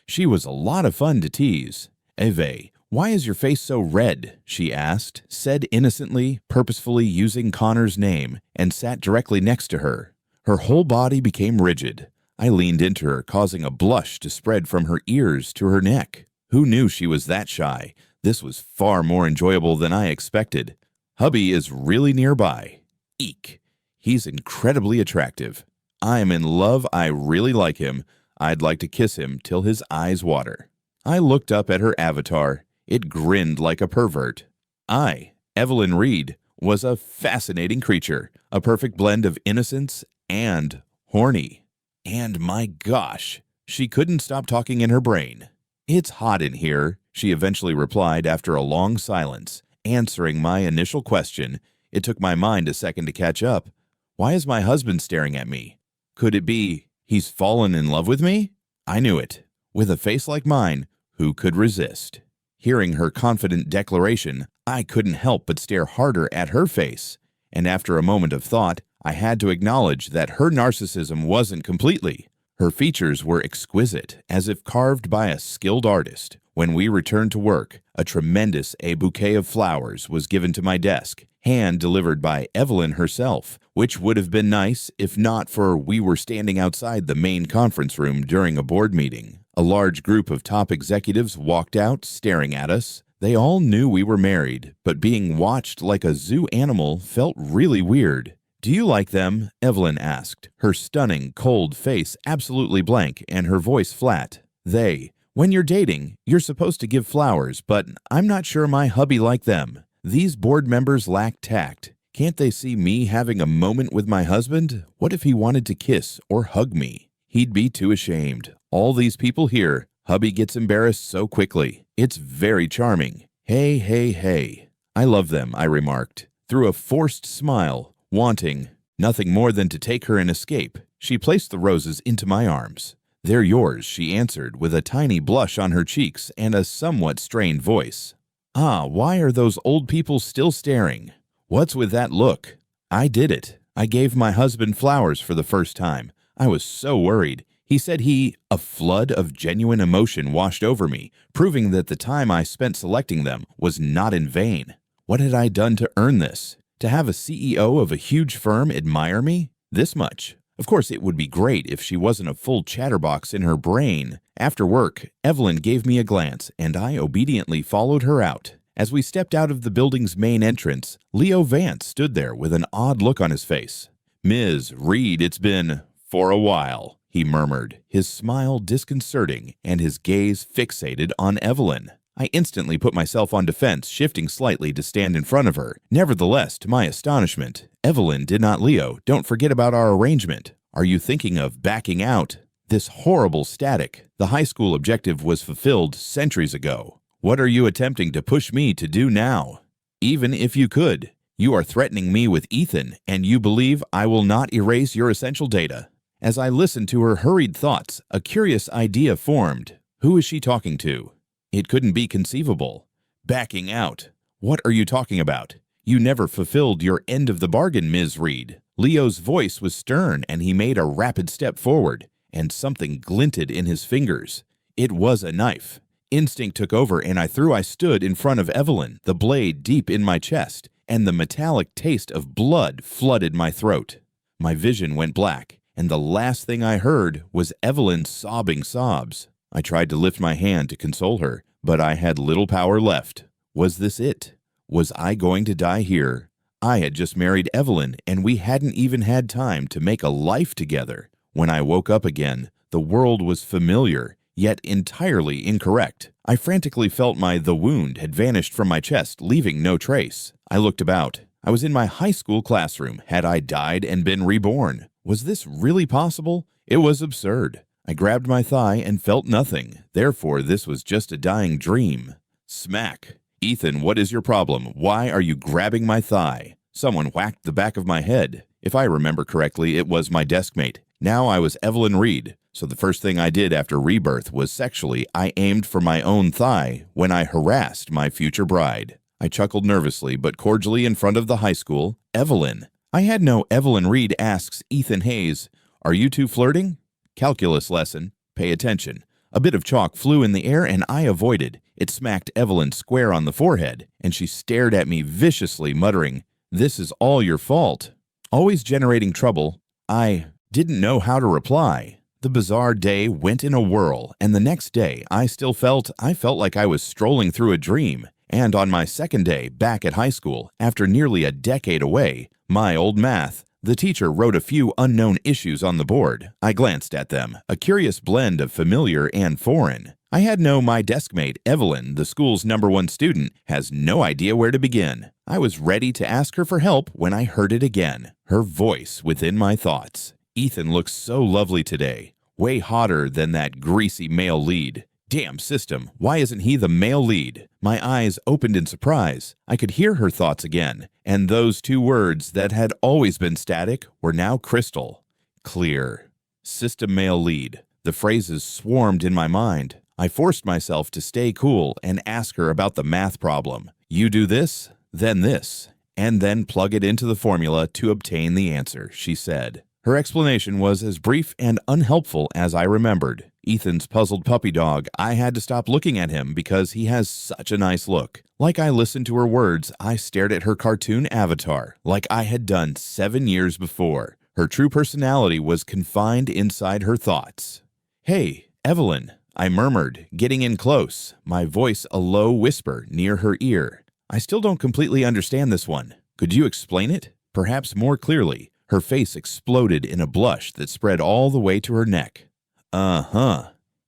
She was a lot of fun to tease. Eve, why is your face so red? She asked, said innocently, purposefully using Connor's name, and sat directly next to her. Her whole body became rigid. I leaned into her, causing a blush to spread from her ears to her neck. Who knew she was that shy? This was far more enjoyable than I expected. Hubby is really nearby. Eek. He's incredibly attractive. I am in love. I really like him. I'd like to kiss him till his eyes water. I looked up at her avatar. It grinned like a pervert. I, Evelyn Reed, was a fascinating creature, a perfect blend of innocence and horny. And my gosh, she couldn't stop talking in her brain. It's hot in here, she eventually replied after a long silence, answering my initial question. It took my mind a second to catch up. Why is my husband staring at me? Could it be he's fallen in love with me? I knew it. With a face like mine, who could resist? Hearing her confident declaration, I couldn't help but stare harder at her face. And after a moment of thought, I had to acknowledge that her narcissism wasn't completely. Her features were exquisite, as if carved by a skilled artist. When we returned to work, a bouquet of flowers was given to my desk, hand-delivered by Evelyn herself, which would have been nice if not for we were standing outside the main conference room during a board meeting. A large group of top executives walked out, staring at us. They all knew we were married, but being watched like a zoo animal felt really weird. Do you like them? Evelyn asked, her stunning, cold face absolutely blank and her voice flat. When you're dating, you're supposed to give flowers, but I'm not sure my hubby liked them. These board members lack tact. Can't they see me having a moment with my husband? What if he wanted to kiss or hug me? He'd be too ashamed. All these people here, hubby gets embarrassed so quickly. It's very charming. Hey. I love them, I remarked, through a forced smile, wanting nothing more than to take her and escape. She placed the roses into my arms. They're yours, she answered, with a tiny blush on her cheeks and a somewhat strained voice. Why are those old people still staring? What's with that look? I did it. I gave my husband flowers for the first time. I was so worried. He said a flood of genuine emotion washed over me, proving that the time I spent selecting them was not in vain. What had I done to earn this? To have a CEO of a huge firm admire me? This much. Of course, it would be great if she wasn't a full chatterbox in her brain. After work, Evelyn gave me a glance, and I obediently followed her out. As we stepped out of the building's main entrance, Leo Vance stood there with an odd look on his face. Ms. Reed, it's been for a while, he murmured, his smile disconcerting and his gaze fixated on Evelyn. I instantly put myself on defense, shifting slightly to stand in front of her. Nevertheless, to my astonishment, Evelyn did not Leo. Don't forget about our arrangement. Are you thinking of backing out? This horrible static. The high school objective was fulfilled centuries ago. What are you attempting to push me to do now? Even if you could, you are threatening me with Ethan, and you believe I will not erase your essential data. As I listened to her hurried thoughts, a curious idea formed. Who is she talking to? It couldn't be conceivable. Backing out. What are you talking about? You never fulfilled your end of the bargain, Ms. Reed. Leo's voice was stern, and he made a rapid step forward, and something glinted in his fingers. It was a knife. Instinct took over, and I stood in front of Evelyn, the blade deep in my chest, and the metallic taste of blood flooded my throat. My vision went black, and the last thing I heard was Evelyn sobbing sobs. I tried to lift my hand to console her, but I had little power left. Was this it? Was I going to die here? I had just married Evelyn, and we hadn't even had time to make a life together. When I woke up again, the world was familiar, yet entirely incorrect. I frantically felt the wound had vanished from my chest, leaving no trace. I looked about. I was in my high school classroom. Had I died and been reborn? Was this really possible? It was absurd. I grabbed my thigh and felt nothing. Therefore, this was just a dying dream. Smack. Ethan, what is your problem? Why are you grabbing my thigh? Someone whacked the back of my head. If I remember correctly, it was my deskmate. Now I was Evelyn Reed. So the first thing I did after rebirth was sexually, I aimed for my own thigh when I harassed my future bride. I chuckled nervously but cordially in front of the high school. Evelyn. I had no Evelyn Reed asks Ethan Hayes, "Are you two flirting?" Calculus lesson. Pay attention. A bit of chalk flew in the air and I avoided. It smacked Evelyn square on the forehead, and she stared at me viciously, muttering, "This is all your fault." Always generating trouble, I didn't know how to reply. The bizarre day went in a whirl, and the next day I felt like I was strolling through a dream. And on my second day back at high school, after nearly a decade away, my old math, the teacher wrote a few unknown issues on the board. I glanced at them, a curious blend of familiar and foreign. I had my deskmate, Evelyn, the school's #1 student, has no idea where to begin. I was ready to ask her for help when I heard it again, her voice within my thoughts. Ethan looks so lovely today, way hotter than that greasy male lead. Damn system, why isn't he the male lead? My eyes opened in surprise. I could hear her thoughts again, and those two words that had always been static were now crystal clear. System male lead. The phrases swarmed in my mind. I forced myself to stay cool and ask her about the math problem. You do this, and then plug it into the formula to obtain the answer, she said. Her explanation was as brief and unhelpful as I remembered. Ethan's puzzled puppy dog, I had to stop looking at him because he has such a nice look. Like I listened to her words, I stared at her cartoon avatar, like I had done 7 years before. Her true personality was confined inside her thoughts. "Hey, Evelyn," I murmured, getting in close, my voice a low whisper near her ear. "I still don't completely understand this one. Could you explain it? Perhaps more clearly." Her face exploded in a blush that spread all the way to her neck.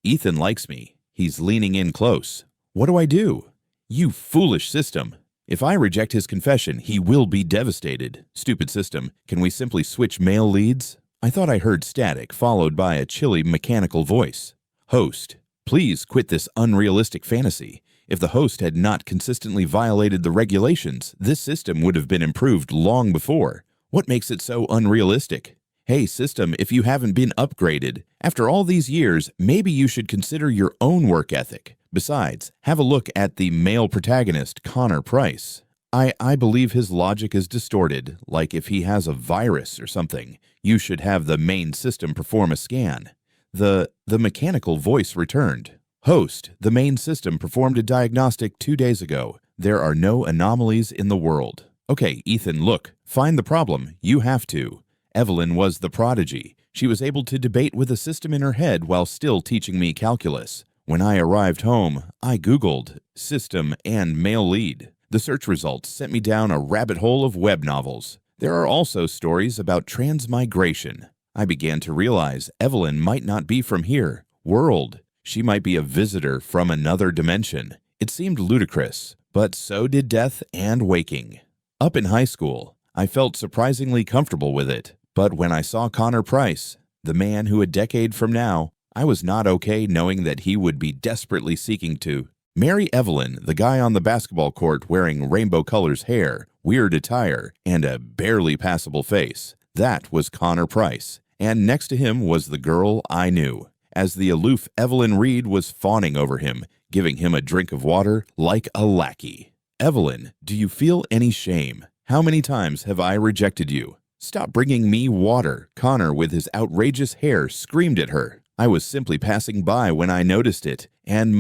Ethan likes me. He's leaning in close. What do I do? You foolish system. If I reject his confession, he will be devastated. Stupid system. Can we simply switch male leads? I thought I heard static, followed by a chilly mechanical voice. Host, please quit this unrealistic fantasy. If the host had not consistently violated the regulations, this system would have been improved long before. What makes it so unrealistic? Hey, system, if you haven't been upgraded, after all these years, maybe you should consider your own work ethic. Besides, have a look at the male protagonist, Connor Price. I believe his logic is distorted, like if he has a virus or something. You should have the main system perform a scan. The mechanical voice returned. Host, the main system performed a diagnostic 2 days ago. There are no anomalies in the world. Okay, Ethan, look, find the problem. You have to. Evelyn was the prodigy. She was able to debate with a system in her head while still teaching me calculus. When I arrived home, I Googled system and male lead. The search results sent me down a rabbit hole of web novels. There are also stories about transmigration. I began to realize Evelyn might not be from here. World. She might be a visitor from another dimension. It seemed ludicrous, but so did death and waking. Up in high school, I felt surprisingly comfortable with it. But when I saw Connor Price, the man who a decade from now, I was not okay knowing that he would be desperately seeking to marry Evelyn, the guy on the basketball court wearing rainbow colors hair, weird attire, and a barely passable face. That was Connor Price, and next to him was the girl I knew. As the aloof Evelyn Reed was fawning over him, giving him a drink of water like a lackey. Evelyn, do you feel any shame? How many times have I rejected you? Stop bringing me water, Connor with his outrageous hair screamed at her. I was simply passing by when I noticed it, and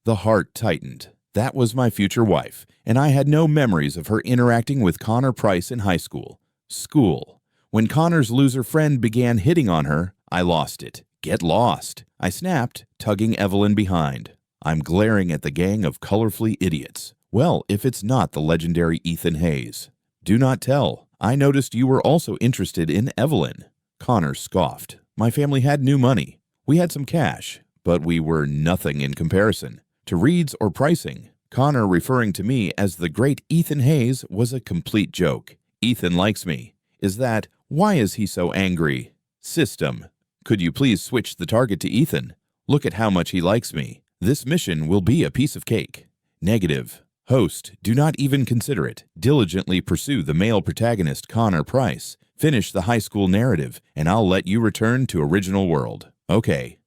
the heart tightened. That was my future wife, and I had no memories of her interacting with Connor Price in high school. When Connor's loser friend began hitting on her, I lost it. Get lost, I snapped, tugging Evelyn behind. I'm glaring at the gang of colorfully idiots. Well, if it's not the legendary Ethan Hayes. Do not tell. I noticed you were also interested in Evelyn. Connor scoffed. My family had new money. We had some cash, but we were nothing in comparison to Reed's or pricing. Connor referring to me as the great Ethan Hayes was a complete joke. Ethan likes me. Is that, why is he so angry? System. Could you please switch the target to Ethan? Look at how much he likes me. This mission will be a piece of cake. Negative. Host, do not even consider it. Diligently pursue the male protagonist Connor Price. Finish the high school narrative, and I'll let you return to original world. Okay.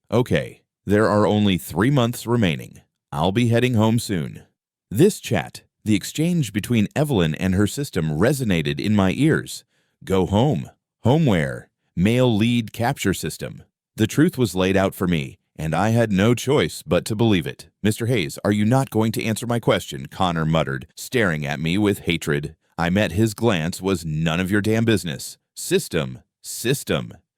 There are only 3 months remaining. I'll be heading home soon. This chat, the exchange between Evelyn and her system resonated in my ears. Go home. Homeware. Male lead capture system. The truth was laid out for me, and I had no choice but to believe it. Mr. Hayes, are you not going to answer my question? Connor muttered, staring at me with hatred. I met his glance was none of your damn business. System.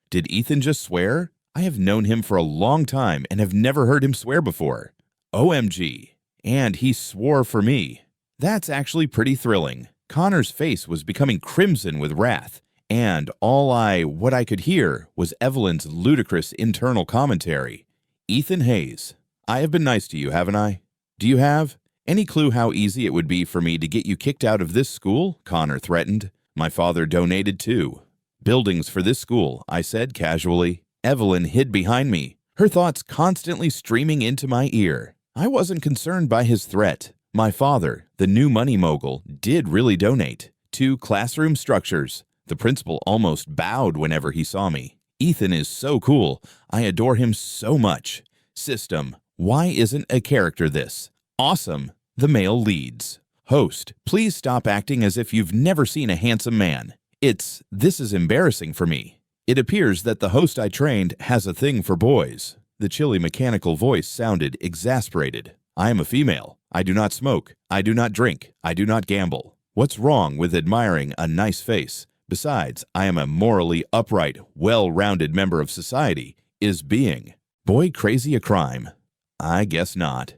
Did Ethan just swear? I have known him for a long time and have never heard him swear before. OMG. And he swore for me. That's actually pretty thrilling. Connor's face was becoming crimson with wrath, and what I could hear was Evelyn's ludicrous internal commentary. Ethan Hayes, I have been nice to you, haven't I? Do you have any clue how easy it would be for me to get you kicked out of this school? Connor threatened. My father donated too. Buildings for this school, I said casually. Evelyn hid behind me, her thoughts constantly streaming into my ear. I wasn't concerned by his threat. My father, the new money mogul, did really donate 2 classroom structures. The principal almost bowed whenever he saw me. Ethan is so cool. I adore him so much. System. Why isn't a character this? Awesome. The male leads. Host. Please stop acting as if you've never seen a handsome man. This is embarrassing for me. It appears that the host I trained has a thing for boys. The chilly mechanical voice sounded exasperated. I am a female. I do not smoke. I do not drink. I do not gamble. What's wrong with admiring a nice face? Besides, I am a morally upright, well-rounded member of society. Is being boy crazy a crime? I guess not.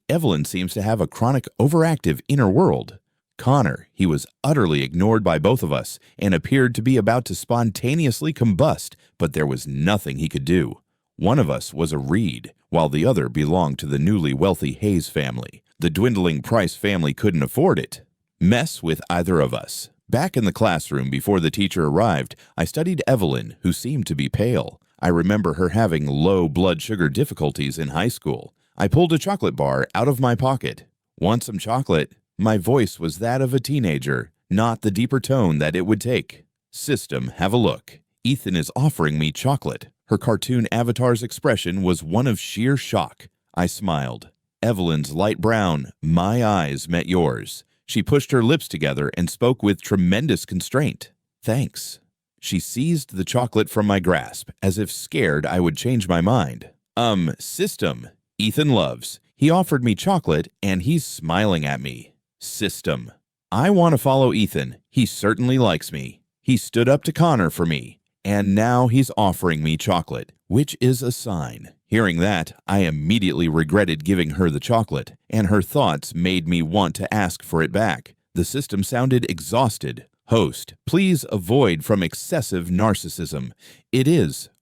Evelyn seems to have a chronic overactive inner world. Connor, he was utterly ignored by both of us and appeared to be about to spontaneously combust, but there was nothing he could do. One of us was a Reed, while the other belonged to the newly wealthy Hayes family. The dwindling Price family couldn't afford it. Mess with either of us. Back in the classroom before the teacher arrived, I studied Evelyn, who seemed to be pale. I remember her having low blood sugar difficulties in high school. I pulled a chocolate bar out of my pocket. Want some chocolate? My voice was that of a teenager, not the deeper tone that it would take. System, have a look. Ethan is offering me chocolate. Her cartoon avatar's expression was one of sheer shock. I smiled. Evelyn's light brown, my eyes met yours. She pushed her lips together and spoke with tremendous constraint. Thanks. She seized the chocolate from my grasp, as if scared I would change my mind. System. Ethan loves. He offered me chocolate, and he's smiling at me. System. I want to follow Ethan. He certainly likes me. He stood up to Connor for me, and now he's offering me chocolate, which is a sign. Hearing that, I immediately regretted giving her the chocolate, and her thoughts made me want to ask for it back. The system sounded exhausted. Host, please avoid from excessive narcissism.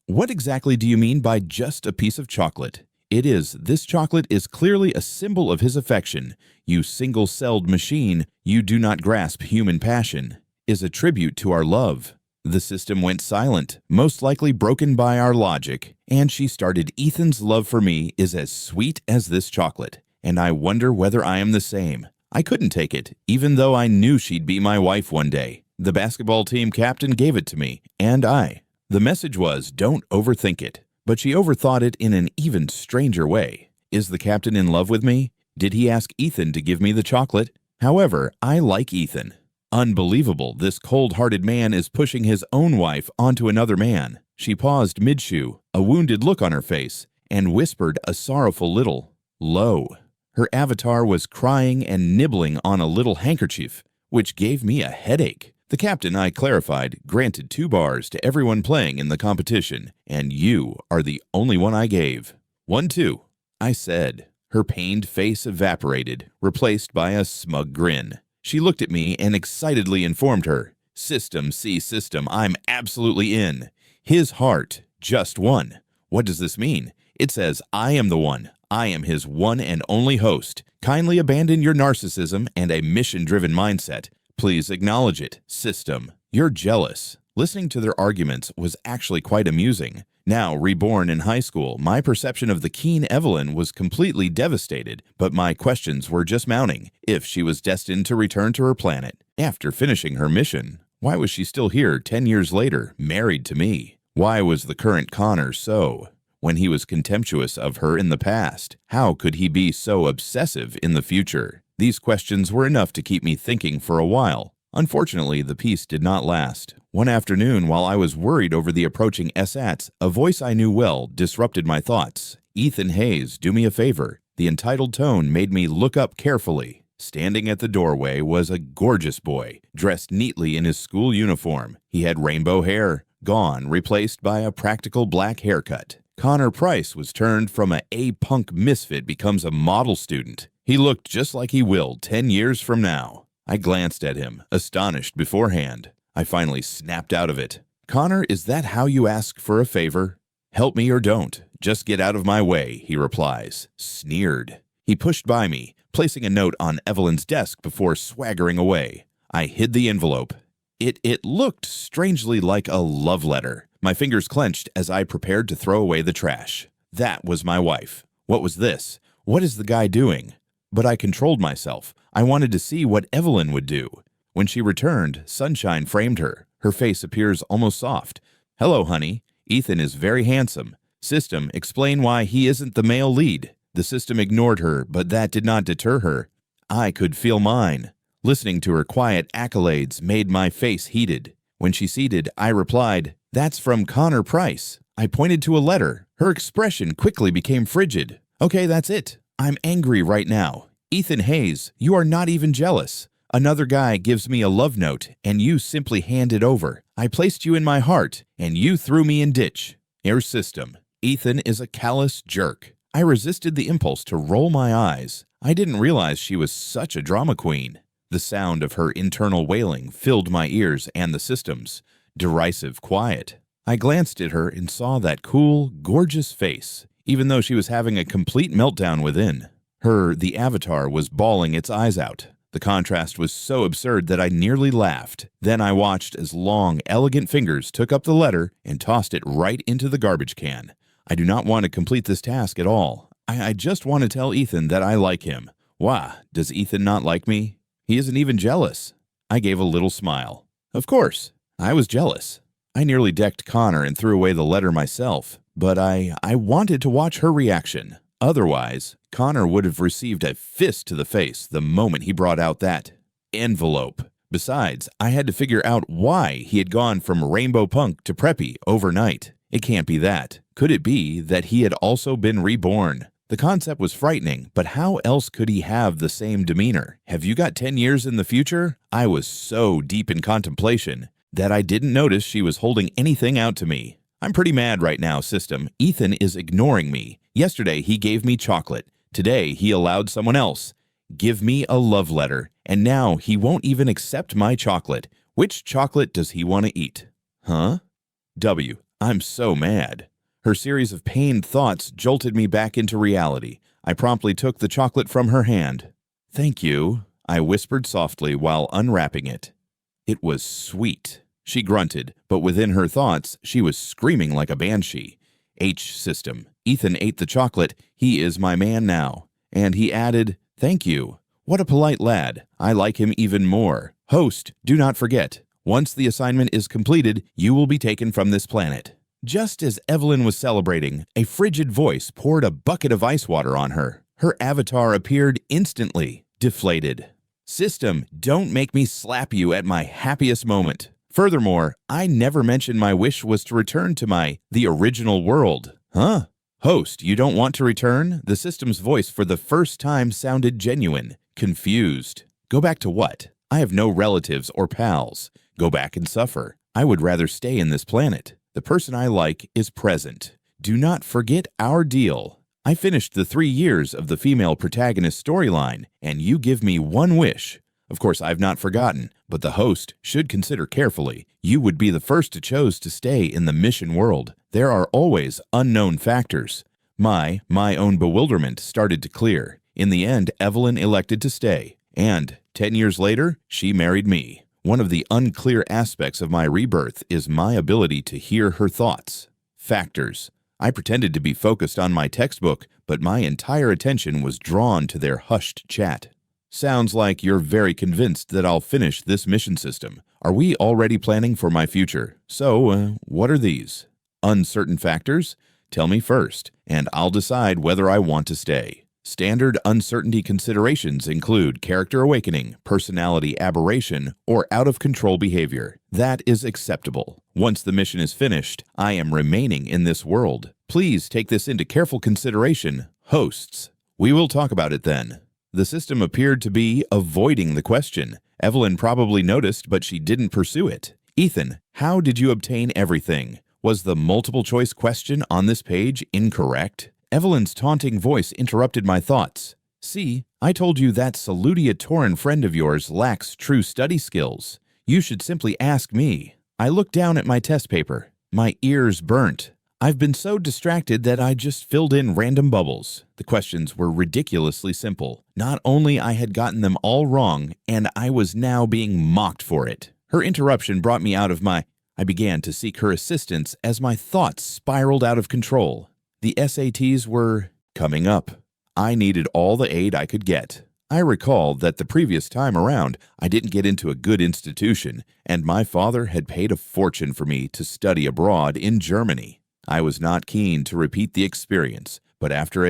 What exactly do you mean by just a piece of chocolate? This chocolate is clearly a symbol of his affection. You single-celled machine, you do not grasp human passion. Is a tribute to our love. The system went silent, most likely broken by our logic, and she started. Ethan's love for me is as sweet as this chocolate, and I wonder whether I am the same. I couldn't take it, even though I knew she'd be my wife one day. The basketball team captain gave it to me, and the message was, don't overthink it. But she overthought it in an even stranger way. Is the captain in love with me? Did he ask Ethan to give me the chocolate? However, I like Ethan. Unbelievable, this cold-hearted man is pushing his own wife onto another man. She paused mid-shoe, a wounded look on her face, and whispered a sorrowful little, "Lo." Her avatar was crying and nibbling on a little handkerchief, which gave me a headache. The captain, I clarified, granted 2 bars to everyone playing in the competition, and you are the only one I gave. 1-2, I said. Her pained face evaporated, replaced by a smug grin. She looked at me and excitedly informed her, "System, C system, I'm absolutely in. His heart just won." What does this mean? It says, I am the one. I am his one and only host. Kindly abandon your narcissism and a mission-driven mindset. Please acknowledge it, system. You're jealous. Listening to their arguments was actually quite amusing. Now, reborn in high school, my perception of the keen Evelyn was completely devastated, but my questions were just mounting. If she was destined to return to her planet after finishing her mission, why was she still here 10 years later, married to me? Why was the current Connor so? When he was contemptuous of her in the past, how could he be so obsessive in the future? These questions were enough to keep me thinking for a while. Unfortunately, the peace did not last. One afternoon, while I was worried over the approaching SATs, a voice I knew well disrupted my thoughts. "Ethan Hayes, do me a favor." The entitled tone made me look up carefully. Standing at the doorway was a gorgeous boy, dressed neatly in his school uniform. He had rainbow hair, gone, replaced by a practical black haircut. Connor Price was turned from a A-punk misfit becomes a model student. He looked just like he will 10 years from now. I glanced at him, astonished beforehand. I finally snapped out of it. "Connor, is that how you ask for a favor?" "Help me or don't. Just get out of my way," he replies, sneered. He pushed by me, placing a note on Evelyn's desk before swaggering away. I hid the envelope. It looked strangely like a love letter. My fingers clenched as I prepared to throw away the trash. That was my wife. What was this? What is the guy doing? But I controlled myself. I wanted to see what Evelyn would do. When she returned, sunshine framed her. Her face appears almost soft. "Hello, honey. Ethan is very handsome. System, explain why he isn't the male lead." The system ignored her, but that did not deter her. I could feel mine. Listening to her quiet accolades made my face heated. When she ceded, I replied, "That's from Connor Price." I pointed to a letter. Her expression quickly became frigid. "Okay, that's it. I'm angry right now. Ethan Hayes, you are not even jealous. Another guy gives me a love note, and you simply hand it over. I placed you in my heart, and you threw me in ditch. Air system. Ethan is a callous jerk." I resisted the impulse to roll my eyes. I didn't realize she was such a drama queen. The sound of her internal wailing filled my ears and the system's. Derisive quiet. I glanced at her and saw that cool, gorgeous face, even though she was having a complete meltdown within. The avatar, was bawling its eyes out. The contrast was so absurd that I nearly laughed. Then I watched as long, elegant fingers took up the letter and tossed it right into the garbage can. I do not want to complete this task at all. I just want to tell Ethan that I like him. Why, does Ethan not like me? He isn't even jealous. I gave a little smile. Of course, I was jealous. I nearly decked Connor and threw away the letter myself, but I wanted to watch her reaction. Otherwise, Connor would have received a fist to the face the moment he brought out that envelope. Besides, I had to figure out why he had gone from rainbow punk to preppy overnight. It can't be that. Could it be that he had also been reborn? The concept was frightening, but how else could he have the same demeanor? Have you got 10 years in the future? I was so deep in contemplation that I didn't notice she was holding anything out to me. I'm pretty mad right now, system. Ethan is ignoring me. Yesterday, he gave me chocolate. Today, he allowed someone else give me a love letter, and now he won't even accept my chocolate. Which chocolate does he want to eat? Huh? W. I'm so mad. Her series of pained thoughts jolted me back into reality. I promptly took the chocolate from her hand. "Thank you," I whispered softly while unwrapping it. It was sweet. She grunted, but within her thoughts, she was screaming like a banshee. H system. Ethan ate the chocolate. He is my man now. And he added, "Thank you. What a polite lad. I like him even more. Host, do not forget. Once the assignment is completed, you will be taken from this planet." Just as Evelyn was celebrating, a frigid voice poured a bucket of ice water on her. Her avatar appeared instantly, deflated. System, don't make me slap you at my happiest moment. Furthermore, I never mentioned my wish was to return to the original world. Huh? Host, you don't want to return? The system's voice for the first time sounded genuine, confused. Go back to what? I have no relatives or pals. Go back and suffer. I would rather stay in this planet. The person I like is present. Do not forget our deal. I finished the 3 years of the female protagonist storyline, and you give me one wish. Of course, I've not forgotten, but the host should consider carefully. You would be the first to choose to stay in the mission world. There are always unknown factors. My own bewilderment started to clear. In the end, Evelyn elected to stay, and 10 years later, she married me. One of the unclear aspects of my rebirth is my ability to hear her thoughts. Factors. I pretended to be focused on my textbook, but my entire attention was drawn to their hushed chat. Sounds like you're very convinced that I'll finish this mission system. Are we already planning for my future? So, what are these? Uncertain factors? Tell me first, and I'll decide whether I want to stay. Standard uncertainty considerations include character awakening, personality aberration, or out-of-control behavior. That is acceptable. Once the mission is finished, I am remaining in this world. Please take this into careful consideration, hosts. We will talk about it then. The system appeared to be avoiding the question. Evelyn probably noticed, but she didn't pursue it. Ethan, how did you obtain everything? Was the multiple-choice question on this page incorrect? Evelyn's taunting voice interrupted my thoughts. See, I told you that salutatorian friend of yours lacks true study skills. You should simply ask me. I looked down at my test paper. My ears burnt. I've been so distracted that I just filled in random bubbles. The questions were ridiculously simple. Not only I had gotten them all wrong, and I was now being mocked for it. Her interruption brought me out of I began to seek her assistance as my thoughts spiraled out of control. The SATs were coming up. I needed all the aid I could get. I recalled that the previous time around, I didn't get into a good institution, and my father had paid a fortune for me to study abroad in Germany. I was not keen to repeat the experience, but after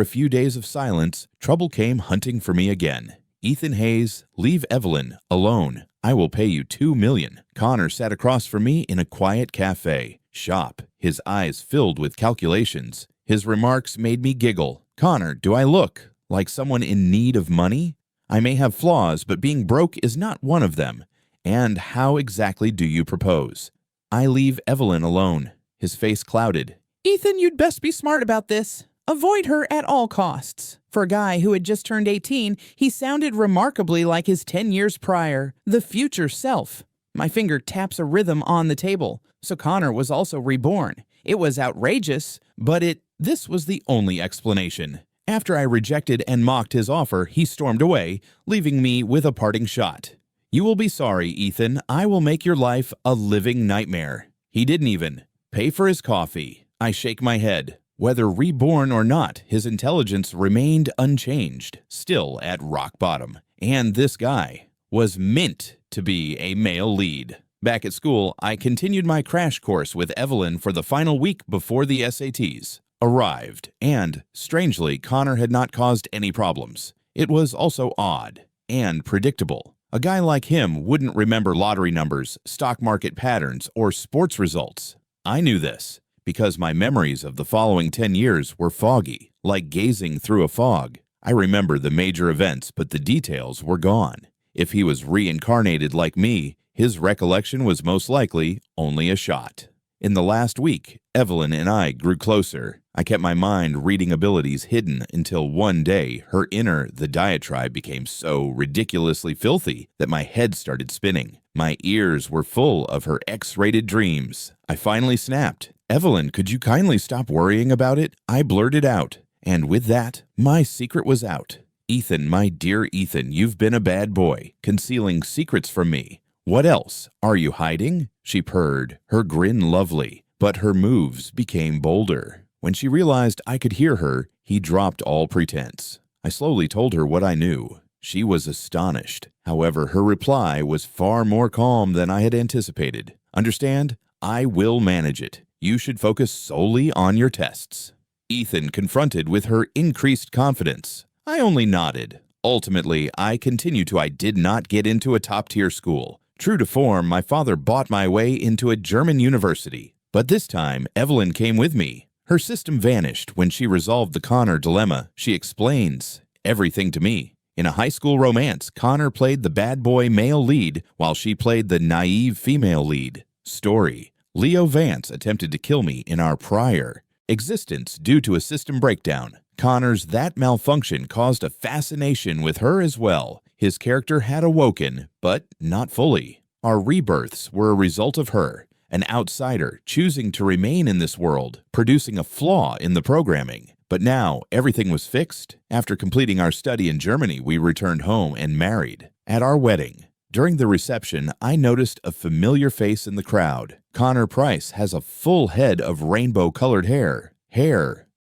a few days of silence, trouble came hunting for me again. Ethan Hayes, leave Evelyn alone. I will pay you $2 million. Connor sat across from me in a quiet cafe. Shop, his eyes filled with calculations. His remarks made me giggle. Connor, do I look like someone in need of money? I may have flaws, but being broke is not one of them. And how exactly do you propose? I leave Evelyn alone. His face clouded. Ethan, you'd best be smart about this. Avoid her at all costs. For a guy who had just turned 18, he sounded remarkably like his 10 years prior, the future self. My finger taps a rhythm on the table, so Connor was also reborn. It was outrageous, but this was the only explanation. After I rejected and mocked his offer, he stormed away, leaving me with a parting shot. You will be sorry, Ethan. I will make your life a living nightmare. He didn't even pay for his coffee. I shake my head. Whether reborn or not, his intelligence remained unchanged, still at rock bottom. And this guy was meant to be a male lead. Back at school, I continued my crash course with Evelyn for the final week before the SATs. Arrived, and, strangely, Connor had not caused any problems. It was also odd and predictable. A guy like him wouldn't remember lottery numbers, stock market patterns, or sports results. I knew this because my memories of the following 10 years were foggy, like gazing through a fog. I remember the major events, but the details were gone. If he was reincarnated like me, his recollection was most likely only a shot. In the last week, Evelyn and I grew closer. I kept my mind reading abilities hidden until one day the diatribe became so ridiculously filthy that my head started spinning. My ears were full of her X-rated dreams. I finally snapped. Evelyn, could you kindly stop worrying about it? I blurted out. And with that, my secret was out. Ethan, my dear Ethan, you've been a bad boy, concealing secrets from me. What else? Are you hiding? She purred, her grin lovely, but her moves became bolder. When she realized I could hear her, he dropped all pretense. I slowly told her what I knew. She was astonished. However, her reply was far more calm than I had anticipated. Understand? I will manage it. You should focus solely on your tests." Ethan confronted with her increased confidence. I only nodded. Ultimately, I did not get into a top-tier school. True to form, my father bought my way into a German university. But this time, Evelyn came with me. Her system vanished when she resolved the Connor dilemma. She explains everything to me. In a high school romance, Connor played the bad boy male lead while she played the naive female lead. Story: Leo Vance attempted to kill me in our prior existence due to a system breakdown. Connor's that malfunction caused a fascination with her as well. His character had awoken, but not fully. Our rebirths were a result of her, an outsider choosing to remain in this world, producing a flaw in the programming. But now, everything was fixed. After completing our study in Germany, we returned home and married. At our wedding, during the reception, I noticed a familiar face in the crowd. Connor Price has a full head of rainbow-colored hair. Hair